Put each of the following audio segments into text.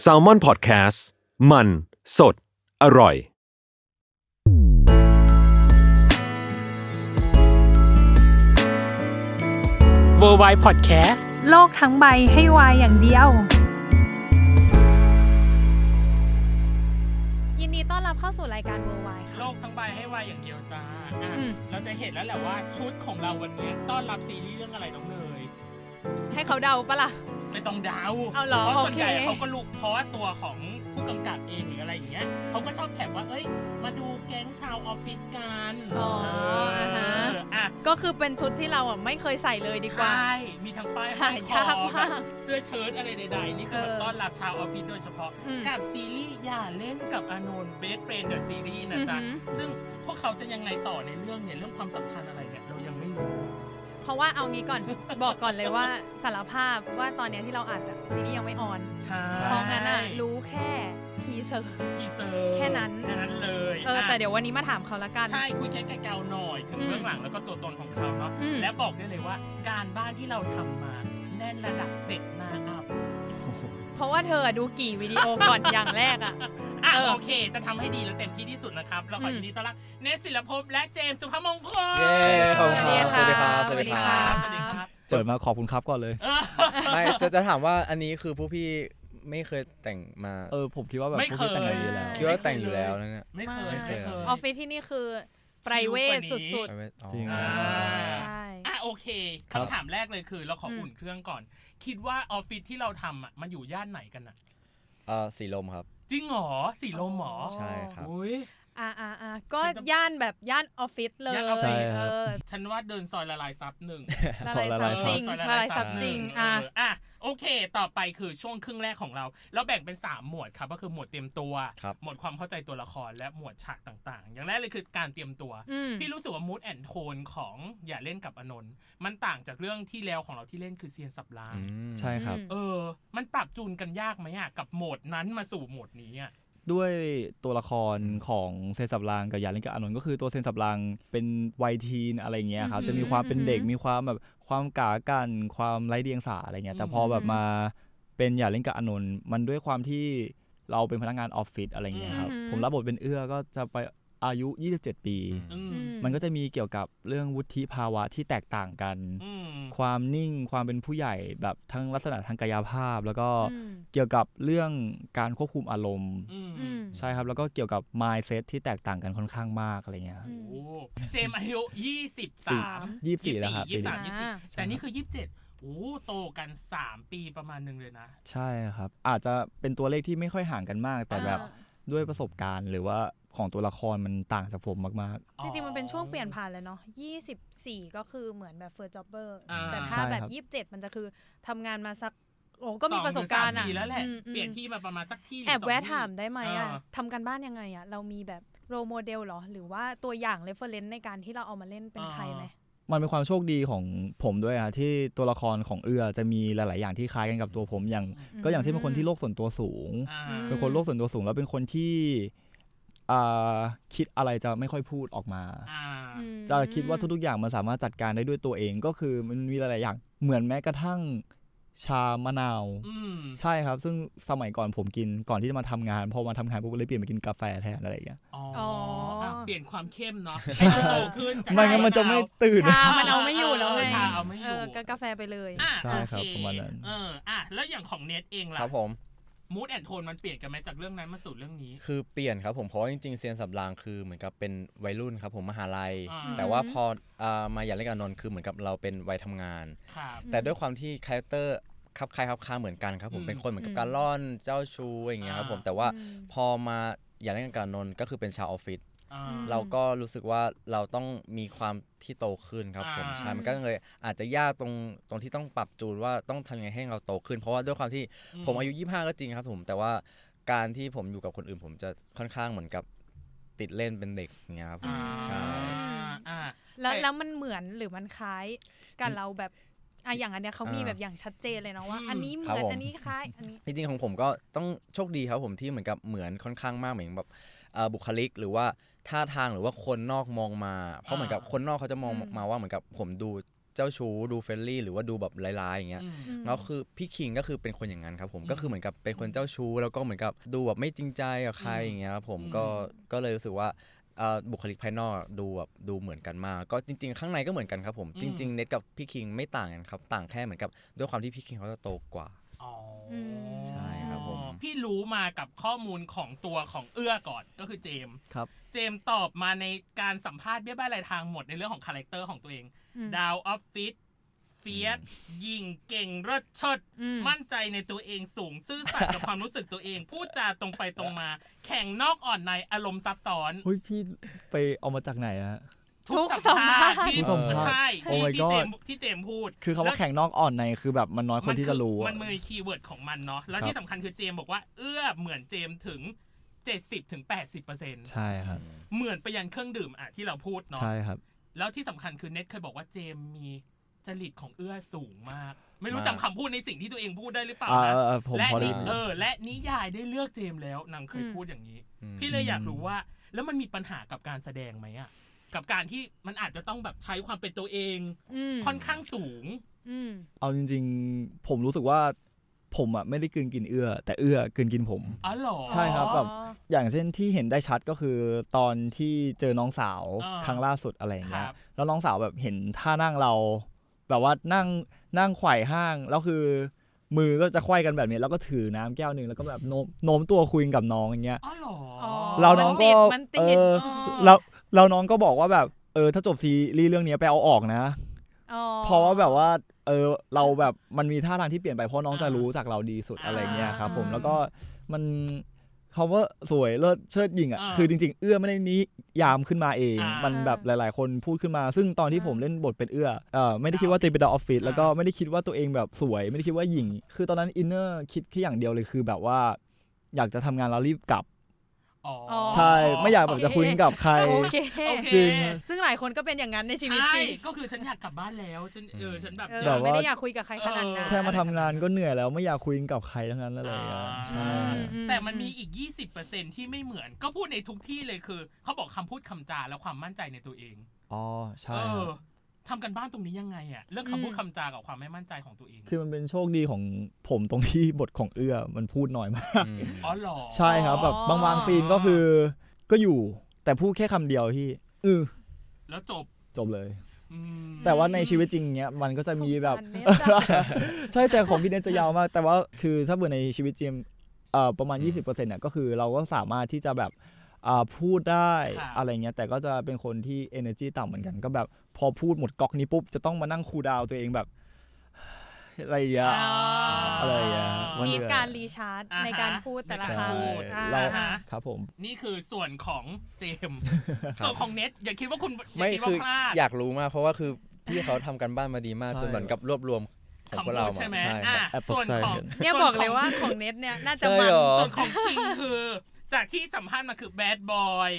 Salmon Podcast มันสดอร่อยWorldwide Podcast โลกทั้งใบให้วายอย่างเดียวยินดีต้อนรับเข้าสู่รายการ Worldwide ค่ะโลกทั้งใบให้วายอย่างเดียวจ้าเราจะเห็นแล้วแหละว่าชุดของเราวันนี้ต้อนรับซีรีส์เรื่องอะไรน้องเนยให้เขาเดาปะล่ะไม่ต้องเดา เอาเหรอ เพราะส่วนใหญ่ โอเค เขาก็รู้เพราะว่าตัวของผู้กำกับเองหรืออะไรอย่างเงี้ยเขาก็ชอบแท็กว่าเอ้ยมาดูแก๊งชาวออฟฟิศกันก็คือเป็นชุดที่เราอ่ะไม่เคยใส่เลยดีกว่าใช่มีทั้งป้ายห้อยคอแบบเสื้อเชิ้ตอะไรใดๆนี่คือแบบต้อนรับชาวออฟฟิศโดยเฉพาะกับซีรีส์อย่าเล่นกับอานนท์เบสเฟรนด์เดอะซีรีส์นะจ๊ะซึ่งพวกเขาจะยังไงต่อในเรื่องเนี่ยเรื่องความสัมพันธ์อะไรเนี่ยเรายังไม่รู้เพราะว่าเอางี้ก่อน บอกก่อนเลยว่าสารภาพว่าตอนนี้ที่เราอัดซีรีส์ยังไม่ออนเพราะงั้นอ่ะรู้แค่ทีเซอร์แค่นั้นเลยแต่เดี๋ยววันนี้มาถามเขาละกันใช่คุยแค่เกาหน่อยถึงเบื้องหลังแล้วก็ตัวตนของเขาเนาะและบอกได้เลยว่าการบ้านที่เราทำมาแน่นระดับ7 หน้าอัพเพราะว่าเธอดูกี่วิดีโอก่อนอย่างแรกโอเคจะทำให้ดีและเต็มที่ที่สุดนะครับเราขอยินดีต้อนรับเนสศิลภพและเจมส์สุภมงคลสวัสดีครับสวัสดีครับเจิดมาขอบคุณครับก่อนเลยไม่จะถามว่าอันนี้คือผู้พี่ไม่เคยแต่งมาผมคิดว่าแบบผู้พี่แต่งอยู่แล้วคิดว่าแต่งอยู่แล้วนะเนี่ยไม่เคยออฟฟิศที่นี่คือไพรเวทสุดๆจริงใช่โอเคคำถามแรกเลยคือเราขออุ่นเครื่องก่อนคิดว่าออฟฟิศที่เราทำอ่ะมันอยู่ย่านไหนกันอ่ะสีลมครับจริงหรอสีลมหรอใช่ครับก็ย่านแบบย่านออฟฟิศเลยใช่ครับฉันว่าเดินซอยละลายซับ1ซอยละลายซับจริงโอเคต่อไปคือช่วงครึ่งแรกของเราแบ่งเป็น3หมวดครับก็คือหมวดเตรียมตัวหมวดความเข้าใจตัวละครและหมวดฉากต่างๆอย่างแรกเลยคือการเตรียมตัวพี่รู้สึกว่า mood and tone ของอย่าเล่นกับอนนท์มันต่างจากเรื่องที่แล้วของเราที่เล่นคือเซียนสับล้างใช่ครับมันปรับจูนกันยากไหมกับโหมดนั้นมาสู่โหมดนี้ด้วยตัวละครของเซนสับรางกับอย่าเล่นกับอานนท์ก็คือตัวเซนสับรางเป็นวัยทีนอะไรเงี้ยครับจะมีความเป็นเด็กมีความแบบความกากันความไร้เดียงสาอะไรเงี้ยแต่พอแบบมาเป็นอย่าเล่นกับอานนท์มันด้วยความที่เราเป็นพนักงานออฟฟิศอะไรเงี้ยครับผมรับบทเป็นเอื้อก็จะไปอายุ27 ปีมันก็จะมีเกี่ยวกับเรื่องวุฒิภาวะที่แตกต่างกันความนิ่งความเป็นผู้ใหญ่แบบทั้งลักษณะทางกายภาพแล้วก็เกี่ยวกับเรื่องการควบคุมอารมณ์ใช่ครับแล้วก็เกี่ยวกับ mindset ที่แตกต่างกันค่อนข้างมากอะไรเงี้ยเจมอายุ24แล้วครับแต่นี่คือ27โตกัน3 ปีประมาณนึงเลยนะใช่ครับอาจจะเป็นตัวเลขที่ไม่ค่อยห่างกันมากแต่แบบด้วยประสบการณ์หรือว่าของตัวละครมันต่างจากผมมากๆจริงๆมันเป็นช่วงเปลี่ยนผ่านเลยเนาะ24ก็คือเหมือนแบบ first jobber แต่ถ้าแบบ27มันจะคือทำงานมาสักก็มีประสบการณ์แล้วแหละเปลี่ยนที่มาประมาณสักที่แอบแวะถามได้ไหมทำกันบ้านยังไงเรามีแบบโรโมเดลหรอหรือว่าตัวอย่าง reference ในการที่เราเอามาเล่นเป็นใครไหมมันเป็นความโชคดีของผมด้วยที่ตัวละครของเอื้อจะมีหลายๆอย่างที่คล้ายกันกับตัวผมอย่างก็อย่างเช่นเป็นคนที่โลกส่วนตัวสูงเป็นคนโลกส่วนตัวสูงแล้วเป็นคนที่คิดอะไรจะไม่ค่อยพูดออกมาจะคิดว่าทุกๆอย่างมันสามารถจัดการได้ด้วยตัวเองก็คือมันมีหลายๆอย่างเหมือนแม้กระทั่งชามะนาวใช่ครับซึ่งสมัยก่อนผมกินก่อนที่จะมาทำงานพอมาทำงานปุ๊บเลยเปลี่ยนมากินกาแฟแทนอะไรอย่างเงี้ยเปลี่ยนความเข้มเนาะโตขึ้นไม่งั้นมันจะไม่ตื่นชามันเอาไม่อยู่แล้วไงชาเอาไม่อยู่กาแฟไปเลยใช่ครับประมาณนั้นแล้วอย่างของเนทเองล่ะครับผมมูดแอนด์โทนมันเปลี่ยนกันไหมจากเรื่องนั้นมาสู่เรื่องนี้คือเปลี่ยนครับผมเพราะว่าจริงๆเซียนสับรางคือเหมือนกับเป็นวัยรุ่นครับผมมหาลัยแต่ว่าพอมาอย่าเล่นกับนนท์คือเหมือนกับเราเป็นวัยทำงานแต่ด้วยความที่คาแรคเตอร์คับคล้ายคับคาเหมือนกันครับผมเป็นคนเหมือนกับการล่อนเจ้าชู้อย่างเงี้ยครับผมแต่ว่าพอมาอย่าเล่นกับนนท์ก็คือเป็นชาวออฟฟิศเราก็รู้สึกว่าเราต้องมีความที่โตขึ้นครับผมใช่มันก็เลยอาจจะยากตรงที่ต้องปรับจูนว่าต้องทำยังไงให้เราโตขึ้นเพราะว่าด้วยความที่ผมอายุ25ก็จริงครับผมแต่ว่าการที่ผมอยู่กับคนอื่นผมจะค่อนข้างเหมือนกับติดเล่นเป็นเด็กอย่างเงี้ยครับใช่แล้วมันเหมือนหรือมันคล้ายกันเราแบบอย่างอันเนี้ยเขามีแบบอย่างชัดเจนเลยเนาะว่าอันนี้เหมือนอันนี้คล้ายอันนี้จริงๆของผมก็ต้องโชคดีครับผมที่เหมือนกับเหมือนค่อนข้างมากเหมือนแบบบุคลิกหรือว่าท่าทางหรือว่าคนนอกมองมาเพราะเหมือนกับคนนอกเขาจะมองมาว่าเหมือนกับผมดู เจ้าชู้ดูเฟรนลี่หรือว่าดูแบบร้ายๆอย่างเงี้ยแล้วคือพี่คิงก็คือเป็นคนอย่างนั้นครับผมก็คือเหมือนกับเป็นคนเจ้าชู้แล้วก็เหมือนกับดูแบบไม่จริงใจกับใครอย่างเงี้ยครับผมก็เลยรู้สึกว่าบุคลิกภายนอกดูเหมือนกันมากก็จริงๆข้างในก็เหมือนกันครับผมจริงๆเน็ตกับพี่คิงไม่ต่างกันครับต่างแค่เหมือนกับด้วยความที่พี่คิงเขาจะโตกว่าใช่ครับผมพี่รู้มากับข้อมูลของตัวของเอื้อก่อนก็คือเจมครับเจมตอบมาในการสัมภาษณ์เบี้ยบ้ายรายทางหมดในเรื่องของคาแรคเตอร์ของตัวเองดาวออฟฟิศเฟียสยิงเก่งเลิศเชิดมั่นใจในตัวเองสูงซื่อสัตย์กับความรู้สึกตัวเองพูดจาตรงไปตรงมาแข่งนอกอ่อนในอารมณ์ซับซ้อนเฮ้ยพี่ไปเอามาจากไหนอะทุกสัมภาษณ์ที่ใช่ที่เจมพูดคือคำว่าแข่งนอกอ่อนในคือแบบมันน้อยคนที่จะรู้มันมีคีย์เวิร์ดของมันเนาะแล้วที่สำคัญคือเจมบอกว่าเอื้อเหมือนเจมถึง 70-80% ใช่ครับเหมือนไปยันเครื่องดื่มที่เราพูดเนาะใช่ครับแล้วที่สำคัญคือเน็ตเคยบอกว่าเจมมีจริตของเอื้อสูงมากไม่รู้จำคำพูดในสิ่งที่ตัวเองพูดได้หรือเปล่านะและนิยายได้เลือกเจมแล้วนางเคยพูดอย่างนี้พี่เลยอยากรู้ว่าแล้วมันมีปัญหากับการแสดงไหมอะกับการที่มันอาจจะต้องแบบใช้ความเป็นตัวเองค่อนข้างสูงเอาจริงๆผมรู้สึกว่าผมอ่ะไม่ได้กลืนกินเอื้อแต่เอื้อกลืนกินผมอ๋อเหรอใช่ครับแบบอย่างเช่นที่เห็นได้ชัดก็คือตอนที่เจอน้องสาวครั้งล่าสุดอะไรอย่างเงี้ยแล้วน้องสาวแบบเห็นท่านั่งเราแบบว่านั่งไขว่ห้างแล้วคือมือก็จะไขว้กันแบบนี้แล้วก็ถือน้ำแก้วนึงแล้วก็แบบโน้มตัวคุยกับน้องอย่างเงี้ยอ๋อเหรอเราน้องก็เราน้องก็บอกว่าแบบถ้าจบซีรีส์เรื่องนี้ไปเอาออกนะเพราะว่าแบบว่าเราแบบมันมีท่าทางที่เปลี่ยนไปเพราะน้องจะรู้จากเราดีสุดอะไรเงี้ยครับผมแล้วก็มันเขาว่าสวยเลิศเชิดหยิ่งอ่ะคือจริงๆเอื้อไม่ได้นิยามขึ้นมาเองมันแบบหลายๆคนพูดขึ้นมาซึ่งตอนที่ผมเล่นบทเป็นเอื้อไม่ได้คิดว่าตัวเองเป็นดาวออฟฟิศแล้วก็ไม่ได้คิดว่าตัวเองแบบสวยไม่ได้คิดว่าหยิ่งคือตอนนั้นอินเนอร์คิดแค่อย่างเดียวเลยคือแบบว่าอยากจะทำงานแล้วรีบกลับใช่ไม่อยากแบบจะคุยกับใครจริงซึ่งหลายคนก็เป็นอย่างนั้นในชีวิตจริงก็คือฉันอยากกลับบ้านแล้วฉันแบบไม่ได้อยากคุยกับใครขนาดนั้นแค่มาทำงานก็เหนื่อยแล้วไม่อยากคุยกับใครทั้งนั้นอะไรใช่แต่มันมีอีก 20% ที่ไม่เหมือนก็พูดในทุกที่เลยคือเขาบอกคำพูดคำจาและความมั่นใจในตัวเองใช่ทำกันบ้านตรงนี้ยังไงอ่ะเรื่องคำพูดคำจากับความไม่มั่นใจของตัวเองคือมันเป็นโชคดีของผมตรงที่บทของเอื้อมันพูดน้อยมากอ๋อเหรอใช่ครับแบบบางซีนก็คือก็อยู่แต่พูดแค่คำเดียวที่แล้วจบเลยแต่ว่าในชีวิตจริงเนี้ยมันก็จะมีแบบใช่แต่ของพี่เนทจะยาวมากแต่ว่าคือถ้าเบื่อในชีวิตจริงประมาณ 20% เนี่ยก็คือเราก็สามารถที่จะแบบพูดได้อะไรเงี้ยแต่ก็จะเป็นคนที่ energy ต่ำเหมือนกันก็แบบพอพูดหมดก๊อกนี้ปุ๊บจะต้องมานั่งคูลดาวน์ตัวเองแบบอะไรอย่างเงี้ยมีการรีชาร์จในการพูดแต่ละครั้งเราครับผมนี่คือส่วนของเจมส่วนของเน็ตอย่าคิดว่าคุณไม่คืออยากรู้มากเพราะว่าคือพี่เขาทำกันบ้านมาดีมากจนเหมือนกับรวบรวมของพวกเราใช่ไหมส่วนของเนี่ยบอกเลยว่าของเน็ตเนี่ยน่าจะมันส่วนของคิงคือจากที่สัมภาษณ์มาคือแบดบอย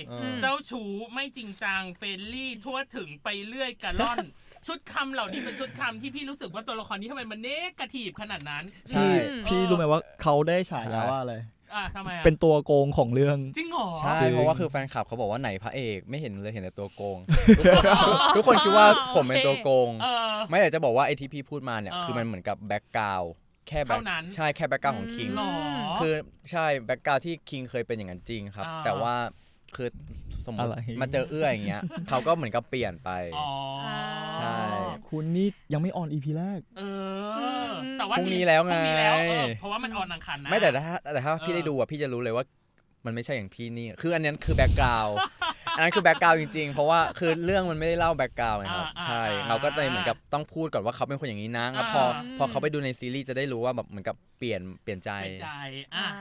เจ้าชู้ไม่จริงจังเฟรนลี่ทั่วถึงไปเรื่อยกะล่อนชุดคำเหล่านี้เป็นชุดคำที่พี่รู้สึกว่าตัวละครนี้ทำไมมันเนกาทีฟขนาดนั้นใช่พี่รู้ไหมว่าเขาได้ฉายาว่าอะไรทำไมเป็นตัวโกงของเรื่องจริงเหรอใช่เพราะว่าคือแฟนคลับเขาบอกว่าไหนพระเอกไม่เห็นเลยเห็นแต่ตัวโกงทุกคนคิดว่าผมเป็นตัวโกงไม่อยากจะบอกว่าไอที่พี่พูดมาเนี่ยคือมันเหมือนกับแบ็กกราวด์แค่แบบใช่แค่แบ็กกราวด์ของคิงคือใช่แบ็กกราวด์ที่คิงเคยเป็นอย่างนั้นจริงครับแต่ว่าคือสมมติมาเจอเอื้ออย่างเงี้ยเขาก็เหมือนกับเปลี่ยนไปใช่คุณนี่ยังไม่ออน EP แรกแต่ว่าพรุ่งนี้แล้วไงเพราะว่ามันออนอังคารนะไม่แต่ถ้าพี่ได้ดูอ่ะพี่จะรู้เลยว่ามันไม่ใช่อย่างที่นี่คืออันนั้นคือแบ็กกราวด์อันนั้นคือแบ็กกราวด์จริงๆเพราะว่าคือเรื่องมันไม่ได้เล่าแบ็กกราวด์นะครับใช่เราก็จะเหมือนกับต้องพูดก่อนว่าเขาเป็นคนอย่างนี้นะแล้วพอเขาไปดูในซีรีส์จะได้รู้ว่าแบบเหมือนกับเปลี่ยนใจ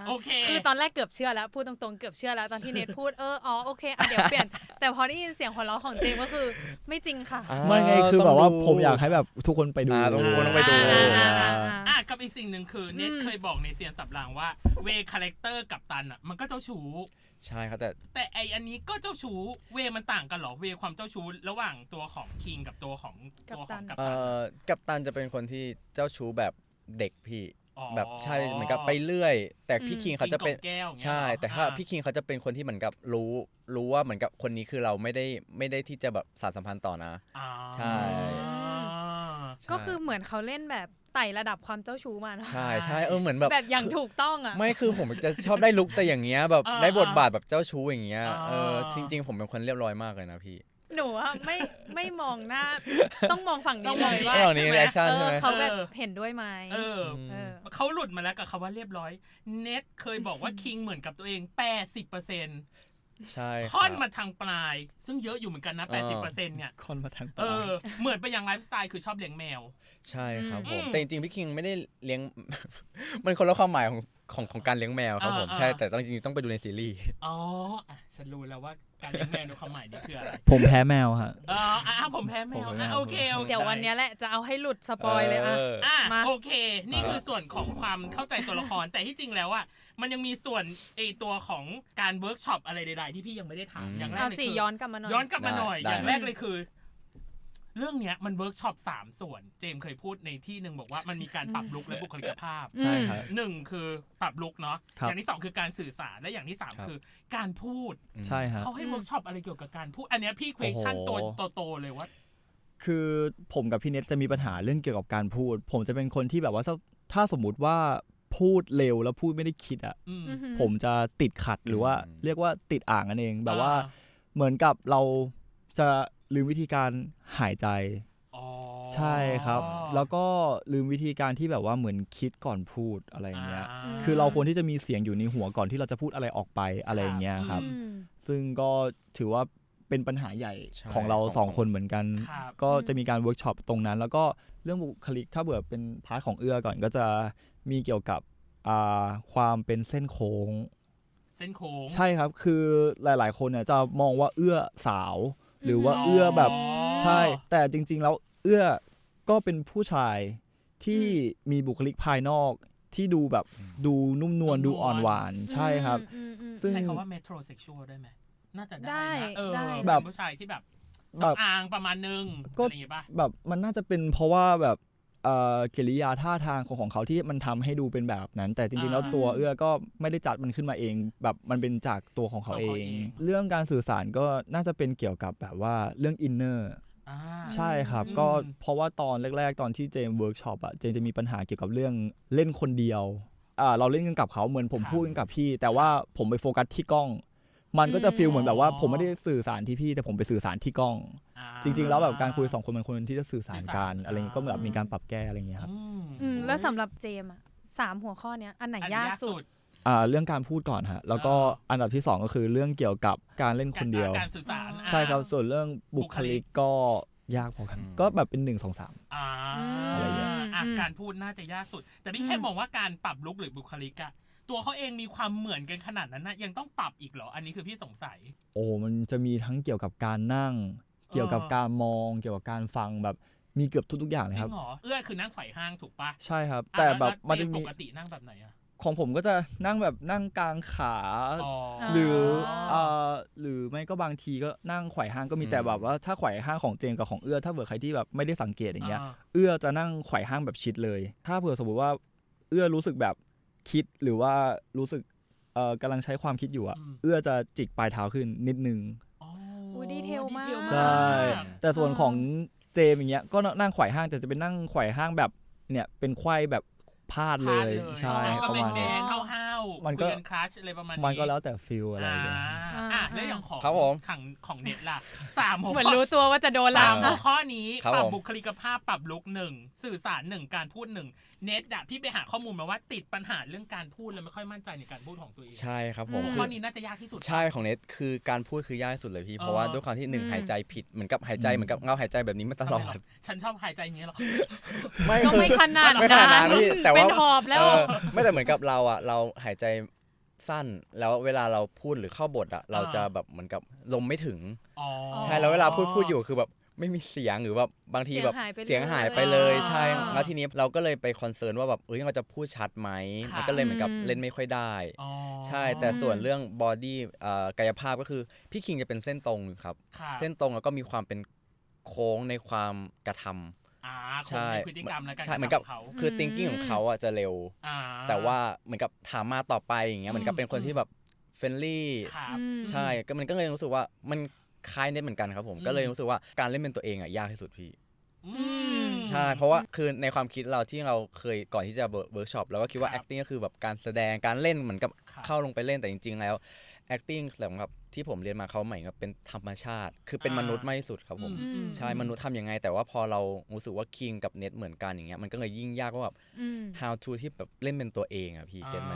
โอเคคือตอนแรกเกือบเชื่อแล้วพูดตรงๆเกือบเชื่อแล้วตอนที่เนทพูดโอเคเดี๋ยวเปลี่ยนแต่พอได้ยินเสียงหัวเราะของเจมก็คือไม่จริงค่ะไม่ไงคือแบบว่าผมอยากให้แบบทุกคนไปดูต้องไปดูกับอีกสิ่งหนึ่งคือเนทเคยบอกในเสียงสับรางว่าเวคาแรคเตอร์กับตันอ่ะมันก็เจ้าชู้ใช่ครับแต่ไออันนี้ก็เจ้าชู้เวมันต่างกันหรอเวความเจ้าชู้ระหว่างตัวของคิงกับตัวของกัปตันจะเป็นคนที่เจ้าชู้แบบเด็กพี่แบบใช่เหมือนกับไปเรื่อยแต่พี่คิงเขาจะเป็นใช่แต่ถ้าพี่คิงเขาจะเป็นคนที่เหมือนกับรู้ว่าเหมือนกับคนนี้คือเราไม่ได้ที่จะแบบสานสัมพันธ์ต่อนะใช่ ก็คือเหมือนเขาเล่นแบบไต่ระดับความเจ้าชู้มาเนาะใช่เหมือนแบบอย่างถูกต้องอ่ะไม่คือผมจะชอบได้ลุคแต่อย่างเงี้ยแบบได้บทบาทแบบเจ้าชู้อย่างเงี้ยจริงๆผมเป็นคนเรียบร้อยมากเลยนะพี่หนูอะไม่มองหน้าต้องมองฝั่งนี้เลยว่านี่รีแอคชั่นใช่ไหมเขาแบบเห็นด้วยไหมเขาหลุดมาแล้วกับคำว่าเรียบร้อยเน็ตเคยบอกว่าคิงเหมือนกับตัวเอง 80%ใช่ค่อนมาทางปลายซึ่งเยอะอยู่เหมือนกันนะ 80% เนี่ยค่อนมาทางปลายเหมือนไปยังไลฟ์สไตล์คือชอบเลี้ยงแมวใช่ครับผมแต่จริงๆพี่คิงไม่ได้เลี้ยง มันคนละความหมายของการเลี้ยงแมวครับผมใช่แต่จริงๆต้องไปดูในซีรีส์อ๋อฉันรู้แล้วว่าการเลี้ยงแมวในความหมายนี่คืออะไรผมแพ้แมวฮะผมแพ้แมวโอเคเดี๋ยววันนี้แหละจะเอาให้หลุดสปอยเลยมาโอเคนี่คือส่วนของความเข้าใจตัวละครแต่ที่จริงแล้วอะมันยังมีส่วนตัวของการเวิร์กช็อปอะไรใดๆที่พี่ยังไม่ได้ถามอย่างแรกเลยคือย้อนกลับมาหน่อยอย่างแรกเลยคือเรื่องเนี้ยมันเวิร์กช็อป3ส่วนเจมเคยพูดในที่นึงบอกว่ามันมีการปรับลุคและบุคลิกภาพใช่ครับ1คือปรับลุคเนาะอย่างที่2คือการสื่อสารและอย่างที่3คือการพูดใช่ครับเขาให้เวิร์กช็อปอะไรเกี่ยวกับการพูดอันเนี้ยพี่เควชั่นตัวโตเลยว่าคือผมกับพี่เน็ตจะมีปัญหาเรื่องเกี่ยวกับการพูดผมจะเป็นคนที่แบบว่าถ้าสมมุติว่าพูดเร็วแล้วพูดไม่ได้คิดอ่ะผมจะติดขัดหรือว่าเรียกว่าติดอ่างนั่นเองแบบว่าเหมือนกับเราจะลืมวิธีการหายใจใช่ครับแล้วก็ลืมวิธีการที่แบบว่าเหมือนคิดก่อนพูดอะไรอย่างเงี้ยคือเราควรที่จะมีเสียงอยู่ในหัวก่อนที่เราจะพูดอะไรออกไปอะไรอย่างเงี้ยครับซึ่งก็ถือว่าเป็นปัญหาใหญ่ของเรา2คนเหมือนกันก็จะมีการเวิร์กช็อปตรงนั้นแล้วก็เรื่องบุคลิกถ้าเบื่อเป็นพาร์ทของเอื้อก่อนก็จะมีเกี่ยวกับความเป็นเส้นโค้งใช่ครับคือหลายๆคนเนี่ยจะมองว่าเอื้อสาวหรือว่าเอื้อแบบใช่แต่จริงๆแล้วเอื้อก็เป็นผู้ชายที่มีบุคลิกภายนอกที่ดูแบบดูนุ่มนวลดูอ่อนหวานใช่ครับซึ่งใช้คำว่าเมโทรเซ็กชวลได้ไหมน่าจะได้นะแบบผู้ชายที่แบบอ่างประมาณนึงก็แบบมันน่าจะเป็นเพราะว่าแบบกิริยาท่าทางของเขาที่มันทำให้ดูเป็นแบบนั้นแต่จริงๆแล้วตัวเอื้อก็ไม่ได้จัดมันขึ้นมาเองแบบมันเป็นจากตัวของเขาเองเรื่องการสื่อสารก็น่าจะเป็นเกี่ยวกับแบบว่าเรื่องอินเนอร์ใช่ครับก็เพราะว่าตอนแรกๆตอนที่เจมเวิร์กช็อปเจมจะมีปัญหาเกี่ยวกับเรื่องเล่นคนเดียวเราเล่นกันกับเขาเหมือนผมพูดกันกับพี่แต่ว่าผมไปโฟกัสที่กล้องมันก็จะฟีลเหมือนแบบว่าผมไม่ได้สื่อสารที่พี่แต่ผมไปสื่อสารที่กล้องจริงๆแล้วแบบการคุย2คนมันคนที่จะสื่อสารกันอะไรเงี้ยก็แบบมีการปรับแก้อะไรเงี้ยครับแล้วสำหรับเจม3หัวข้อเนี้ยอันไหนยากสุดเรื่องการพูดก่อนฮะแล้วก็อันดับที่2ก็คือเรื่องเกี่ยวกับการเล่นคนเดียวการสื่อสารใช่ครับส่วนเรื่องบุคลิกก็ยากพอกันก็แบบเป็น1 2 3อะไรอย่างเงี้ยการพูดน่าจะยากสุดแต่พี่แค่มองว่าการปรับลุคหรือบุคลิกตัวเขาเองมีความเหมือนกันขนาดนั้นนะยังต้องปรับอีกเหรออันนี้คือพี่สงสัยมันจะมีทั้งเกี่ยวกับการนั่งเกี่ยวกับการมองเกี่ยวกับการฟังแบบมีเกือบทุกๆอย่างเลยครับจริงเหรอเอื้อคือนั่งไขว่ห้างถูกปะใช่ครับแต่แบบมันจะมีปกตินั่งแบบไหนอะของผมก็จะนั่งแบบนั่งกลางขาหรือไม่ก็บางทีก็นั่งไขว่ห้างก็มีแต่แบบว่าถ้าไขว่ห้างของเจมกับของเอื้อถ้าเผื่อใครที่แบบไม่ได้สังเกตอย่างเงี้ยเอื้อจะนั่งไขว่ห้างแบบชิดเลยถ้าเผื่อสมมติว่าเอื้อรู้สึกแบบคิดหรือว่ารู้สึกกำลังใช้ความคิดอยู่เอื้อจะจิกปลายเท้าขึ้นนิดนึงดีเทลมากใช่แต่ส่วนของเจมอย่างเงี้ยก็นั่งไขว่ห้างแต่จะเป็นนั่งไขว่ห้างแบบเนี่ยเป็นไขว้แบบพาดเลยใช่ประมาณนี้ห้าวๆมันก็คลัชอะไรประมาณนี้มันก็แล้วแต่ฟีลอะไรอย่างเงี้ยแล้วอย่างของเน็ตล่ะ3หัวข้อเหมือนรู้ตัวว่าจะโดน3หัวข้อนี้ปรับบุคลิกภาพปรับลุค1สื่อสาร1การพูด1เน็ตพี่ไปหาข้อมูลมาว่าติดปัญหาเรื่องการพูดแล้วไม่ค่อยมั่นใจในการพูดของตัวเองใช่ครับผมข้อนี้น่าจะยากที่สุดใช่ของเน็ตคือการพูดคือยากที่สุดเลยพี่เพราะว่าด้วยความที่1หายใจผิดเหมือนกับหายใจเหมือนกับเงาหายใจแบบนี้มาตลอดฉันชอบหายใจอย่างนี้หรอไม่ขนาดนั้นแต่ว่าเป็นหอบแล้วไม่แต่เหมือนกับเราหายใจสั้นแล้วเวลาเราพูดหรือเข้าบทเราจะแบบเหมือนกับลมไม่ถึงใช่แล้วเวลาพูดอยู่คือแบบไม่มีเสียงหรือแบบบางทีแบบเสียงหายไปเลยใช่แล้วทีนี้เราก็เลยไปคอนเซิร์นว่าแบบเราจะพูดชัดไหมมันก็เลยเหมือนกับเล่นไม่ค่อยได้ใช่แต่ส่วนเรื่องบอดี้กายภาพก็คือพี่คิงจะเป็นเส้นตรงครับเส้นตรงแล้วก็มีความเป็นโค้งในความกระทำใช่พฤติกรรมและการใช่เหมือนกับคือ thinking ของเขาจะเร็วแต่ว่าเหมือนกับถามมาต่อไปอย่างเงี้ยเหมือนกับเป็นคนที่แบบเฟรนลี่ใช่ก็มันก็เลยรู้สึกว่ามันคล้ายเน็ตเหมือนกันครับผมก็เลยรู้สึกว่าการเล่นเป็นตัวเองยากที่สุดพี่ ใช่เพราะว่าคือในความคิดเราที่เราเคยก่อนที่จะเวิร์กช็อปเราก็คิดว่า acting ก็คือแบบการแสดงการเล่นเหมือนกับเข้าลงไปเล่นแต่จริงๆแล้ว acting สำหรับที่ผมเรียนมาเขาหมายว่าเป็นธรรมชาติคือเป็นมนุษย์มากที่สุดครับผมใช่มนุษย์ทำยังไงแต่ว่าพอเรารู้สึกว่าคิงกับเน็ตเหมือนกันอย่างเงี้ยมันก็เลยยิ่งยากว่าแบบ how to ที่แบบเล่นเป็นตัวเองอ่ะพี่เก็ตไหม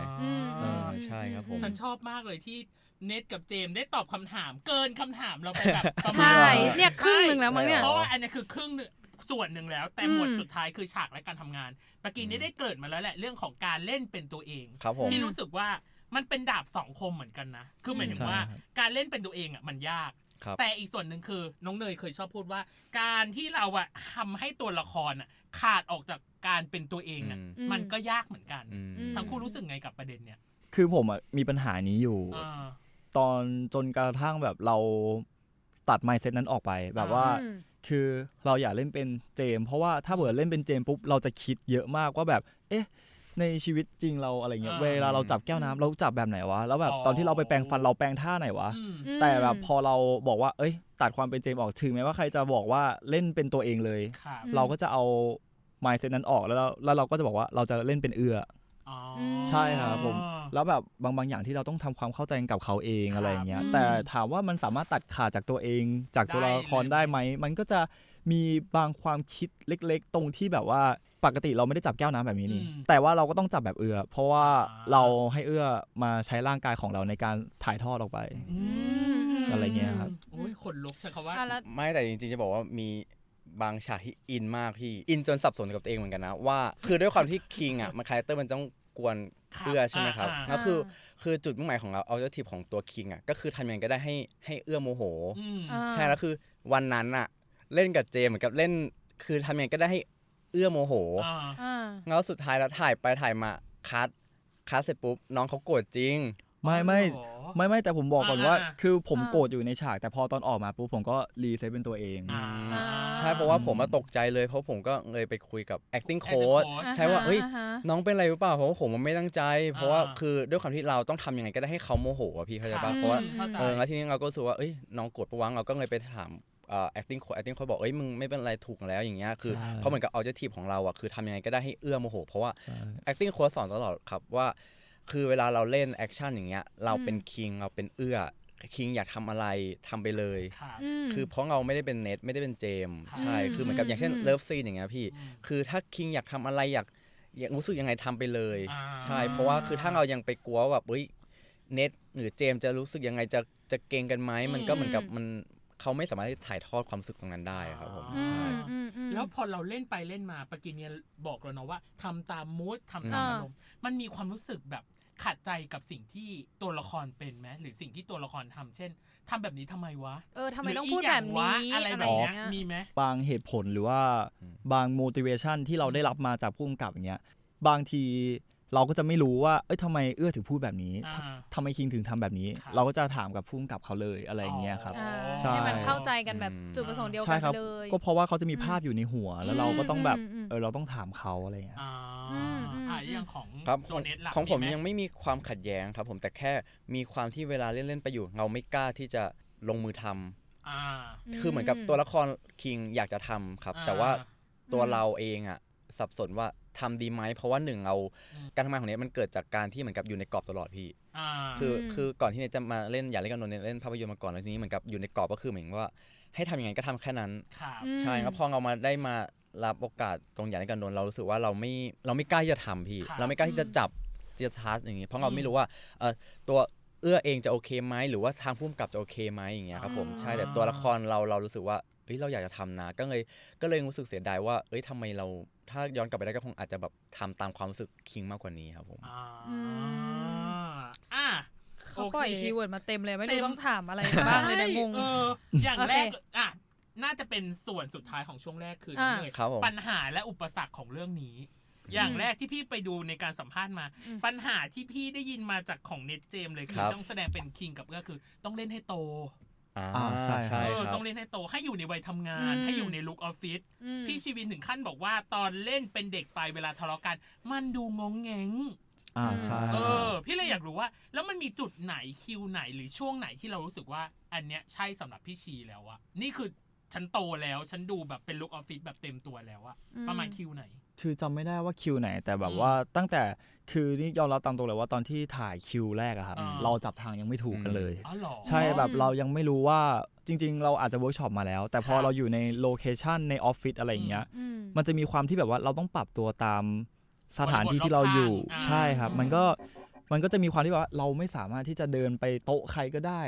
ใช่ครับผมฉันชอบมากเลยที่เน็ตกับเจมได้ตอบคำถามเกินคำถามเราไปแบบ ใช่เนี่ยครึ่งนึงแล้วมั้งเนี่ยเพราะว่าอันนี้คือครึ่งนึงส่วนหนึ่งแล้วแต่หมวดสุดท้ายคือฉากและการทำงานปกี้นี่ได้เกิดมาแล้วแหละเรื่องของการเล่นเป็นตัวเองที่รู้สึกว่ามันเป็นดาบสองคมเหมือนกันนะคือหมายถึงว่าการเล่นเป็นตัวเองอ่ะมันยากแต่อีกส่วนหนึ่งคือน้องเนยเคยชอบพูดว่าการที่เราอ่ะทำให้ตัวละครอ่ะขาดออกจากการเป็นตัวเองอ่ะมันก็ยากเหมือนกันทั้งคู่รู้สึกไงกับประเด็นเนี้ยคือผมอ่ะมีปัญหานี้อยู่ตอนจนกระทั่งแบบเราตัด mindset นั้นออกไปแบบว่าคือเราอยากเล่นเป็นเจมเพราะว่าถ้าเกิดเล่นเป็นเจมปุ๊บเราจะคิดเยอะมากว่าแบบเอ๊ะในชีวิตจริงเราอะไรเงี้ยเวลาเราจับแก้วน้ำเราจับแบบไหนวะแล้วแบบตอนที่เราไปแปรงฟันเราแปรงท่าไหนวะแต่แบบพอเราบอกว่าเอ้ยตัดความเป็นเจมออกถึงแม้ว่าใครจะบอกว่าเล่นเป็นตัวเองเลยเราก็จะเอา mindset นั้นออกแล้วเราก็จะบอกว่าเราจะเล่นเป็นใช่ครับผมแล้วแบบบางอย่างที่เราต้องทำความเข้าใจกับเขาเองอะไรอย่างเงี้ยแต่ถามว่ามันสามารถตัดขาดจากตัวเองจากตัวละครได้ไหมมันก็จะมีบางความคิดเล็กๆตรงที่แบบว่าปกติเราไม่ได้จับแก้วน้ำแบบนี้นี่แต่ว่าเราก็ต้องจับแบบเพราะว่าเราให้มาใช้ร่างกายของเราในการถ่ายทอดออกไปอะไรเงี้ยครับโอ้ยขนลุกใช่คำว่าไม่แต่จริงๆจะบอกว่ามีบางฉากที่อินมากพี่อินจนสับสนกับตัวเองเหมือนกันนะว่าคือด้วยความที่คิงอ่ะมันคาแรคเตอร์มันต้องกวนใช่ไหมครับแล้วคือจุดมุ่งหมายของเราobjectiveของตัวคิงอ่ะก็คือทำยังไงก็ได้ให้โมโหใช่แล้วคือวันนั้นอ่ะเล่นกับเจเหมือนกับเล่นคือทำยังไงก็ได้ให้โมโหแล้วสุดท้ายแล้วถ่ายไปถ่ายมาคัดเสร็จปุ๊บน้องเขาโกรธจริงไม่แต่ผมบอกก่อนว่าคือผมโกรธอยู่ในฉากแต่พอตอนออกมาปุ๊บผมก็รีเซ็ตเป็นตัวเองใช่เพราะว่าผมตกใจเลยเพราะผมก็เลยไปคุยกับ acting coach ใช่ว่าเฮ้ยน้องเป็นอะไรหรือเปล่าเพราะว่าผมมันไม่ตั้งใจเพราะว่าคือด้วยความที่เราต้องทำยังไงก็ได้ให้เขาโมโหอ่ะพี่เข้าใจป่ะเพราะว่าแล้วทีนี้เราก็รู้สึกว่าเอ้ยน้องโกรธปะวะเราก็เลยไปถามacting coach บอกเอ้ยมึงไม่เป็นไรถูกแล้วอย่างเงี้ยคือเพราะเหมือนกับ objective ของเราอ่ะคือทำยังไงก็ได้ให้โมโหเพราะว่า acting coach สอนตลอดครับว่าคือเวลาเราเล่นแอคชั่นอย่างเงี้ยเราเป็นคิงเราเป็นคิงอยากทำอะไรทำไปเลยคือเพราะเราไม่ได้เป็นเน็ตไม่ได้เป็นเจมใช่คือเหมือนกับอย่างเช่นเลิฟซีนอย่างเงี้ยพี่คือถ้าคิงอยากทำอะไรอยากรู้สึกยังไงทำไปเลยใช่เพราะว่าคือถ้าเรายังไปกลัวแบบเฮ้ยเน็ตหรือเจมจะรู้สึกยังไงจะเก่งกันไหมมันก็เหมือนกับมันเขาไม่สามารถที่ถ่ายทอดความรู้สึกตรงนั้นได้ครับผมใช่แล้วพอเราเล่นไปเล่นมาปกี้เนี่ยบอกเราเนาะว่าทำตามมูดทำตามอารมณ์มันมีความรู้สึกแบบขัดใจกับสิ่งที่ตัวละครเป็นไหมหรือสิ่งที่ตัวละครทำเช่นทำแบบนี้ทำไมวะทำไมต้องพูดแบบนี้อะไรแบบนี้มีไหมบางเหตุผลหรือว่าบาง motivation ที่เราได้รับมาจากผู้กำกับอย่างเงี้ยบางทีเราก็จะไม่รู้ว่าทำไมถึงพูดแบบนี้ทำไมคิงถึงทำแบบนี้เราก็จะถามกับผู้กำกับเขาเลยอะไรอย่างเงี้ยครับใช่ให้มันเข้าใจกันแบบจุดประสงค์เดียวกันเลยก็เพราะว่าเขาจะมีภาพอยู่ในหัวแล้วเราก็ต้องแบบเราต้องถามเขาอะไรอย่างเงี้ยอย่างของของผมยังไม่มีความขัดแย้งครับผมแต่แค่มีความที่เวลาเล่นไปอยู่เราไม่กล้าที่จะลงมือทำคือเหมือนกับตัวละครคิงอยากจะทำครับแต่ว่าตัวเราเองอ่ะสับสนว่าทำดีไหมเพราะว่าหนึ่งเราการทำงานของเนทมันเกิดจากการที่เหมือนกับอยู่ในกรอบตลอดพี่คือก่อนที่เนทจะมาเล่นอยากเล่นกับนนท์เล่นภาพยนตร์มาก่อนแล้วทีนี้เหมือนกับอยู่ในกรอบก็คือเหมือนว่าให้ทำยังไงก็ทำแค่นั้นใช่ครับพอเรามาได้มารับโอกาสตรงอย่างนี้กันนนท์เรารู้สึกว่าเราไม่กล้าที่จะทำพี่เราไม่กล้าที่จะจับจะทัชอย่างนี้เพราะเราไม่รู้ว่าตัวเองจะโอเคไหมหรือว่าทางผู้กำกับจะโอเคไหมอย่างเงี้ยครับผมใช่แต่ตัวละครเรารู้สึกว่าเราอยากจะทำนะก็เลยรู้สึกเสียดายว่าทำไมเราถ้าย้อนกลับไปได้ก็คงอาจจะแบบทำตามความรู้สึกคิงมากกว่านี้ครับผมเขาปล่อยคีย์เวิร์ดมาเต็มเลยไม่รู้ต้องถามอะไรบ้างเลยนะงงอย่างแรกน่าจะเป็นส่วนสุดท้ายของช่วงแรกคือปัญหาและอุปสรรคของเรื่องนี้อย่างแรกที่พี่ไปดูในการสัมภาษณ์มาปัญหาที่พี่ได้ยินมาจากของเน็ตเจมเลยคือต้องแสดงเป็นคิงกับก็คือต้องเล่นให้โตใช่ต้องเล่นให้โตให้อยู่ในวัยทำงานให้อยู่ในลุคออฟฟิศพี่ชีวินถึงขั้นบอกว่าตอนเล่นเป็นเด็กไปเวลาทะเลาะกันมันดูงงแงงใช่พี่เลยอยากรู้ว่าแล้วมันมีจุดไหนคิวไหนหรือช่วงไหนที่เรารู้สึกว่าอันเนี้ยใช่สำหรับพี่ชีแล้วอะนี่คือ ฉันโตแล้วฉันดูแบบเป็นลุคออฟฟิศแบบเต็มตัวแล้วอะประมาณคิวไหนคือจำไม่ได้ว่าคิวไหนแต่แบบว่าตั้งแต่คือนี่ยอมรับตามตรงเลยว่าตอนที่ถ่ายคิวแรกอะครับเราจับทางยังไม่ถูกกันเลยใช่แบบเรายังไม่รู้ว่าจริงๆเราอาจจะเวิร์กช็อปมาแล้วแต่พอเราอยู่ในโลเคชันในออฟฟิศอะไรอย่างเงี้ยมันจะมีความที่แบบว่าเราต้องปรับตัวตามสถานที่ที่เราอยู่ใช่ครับมันก็จะมีความที่ว่าเราไม่สามารถที่จะเดินไปโต๊ะใครก็ได้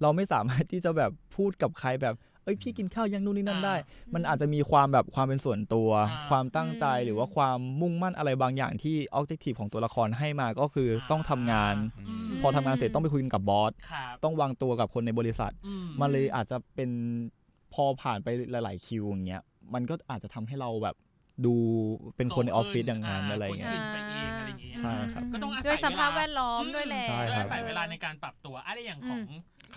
เราไม่สามารถที่จะแบบพูดกับใครแบบพี่กินข้าวยังนู่นนี่นั่นได้มันอาจจะมีความแบบความเป็นส่วนตัวความตั้งใจหรือว่าความมุ่งมั่นอะไรบางอย่างที่ objective ของตัวละครให้มาก็คือต้องทำงานพอทำงานเสร็จต้องไปคุยกันกับบอสต้องวางตัวกับคนในบริษัทมันเลยอาจจะเป็นพอผ่านไปหลายๆคิวอย่างเงี้ยมันก็อาจจะทำให้เราแบบดูเป็นคนในออฟฟิศอย่างนั้นอะไรอย่างเงี้ยใช่ครับก็ต้องด้วยสภาพแวดล้อมด้วยแหละด้วยอาศัยเวลาในการปรับตัวอะไรอย่างขอ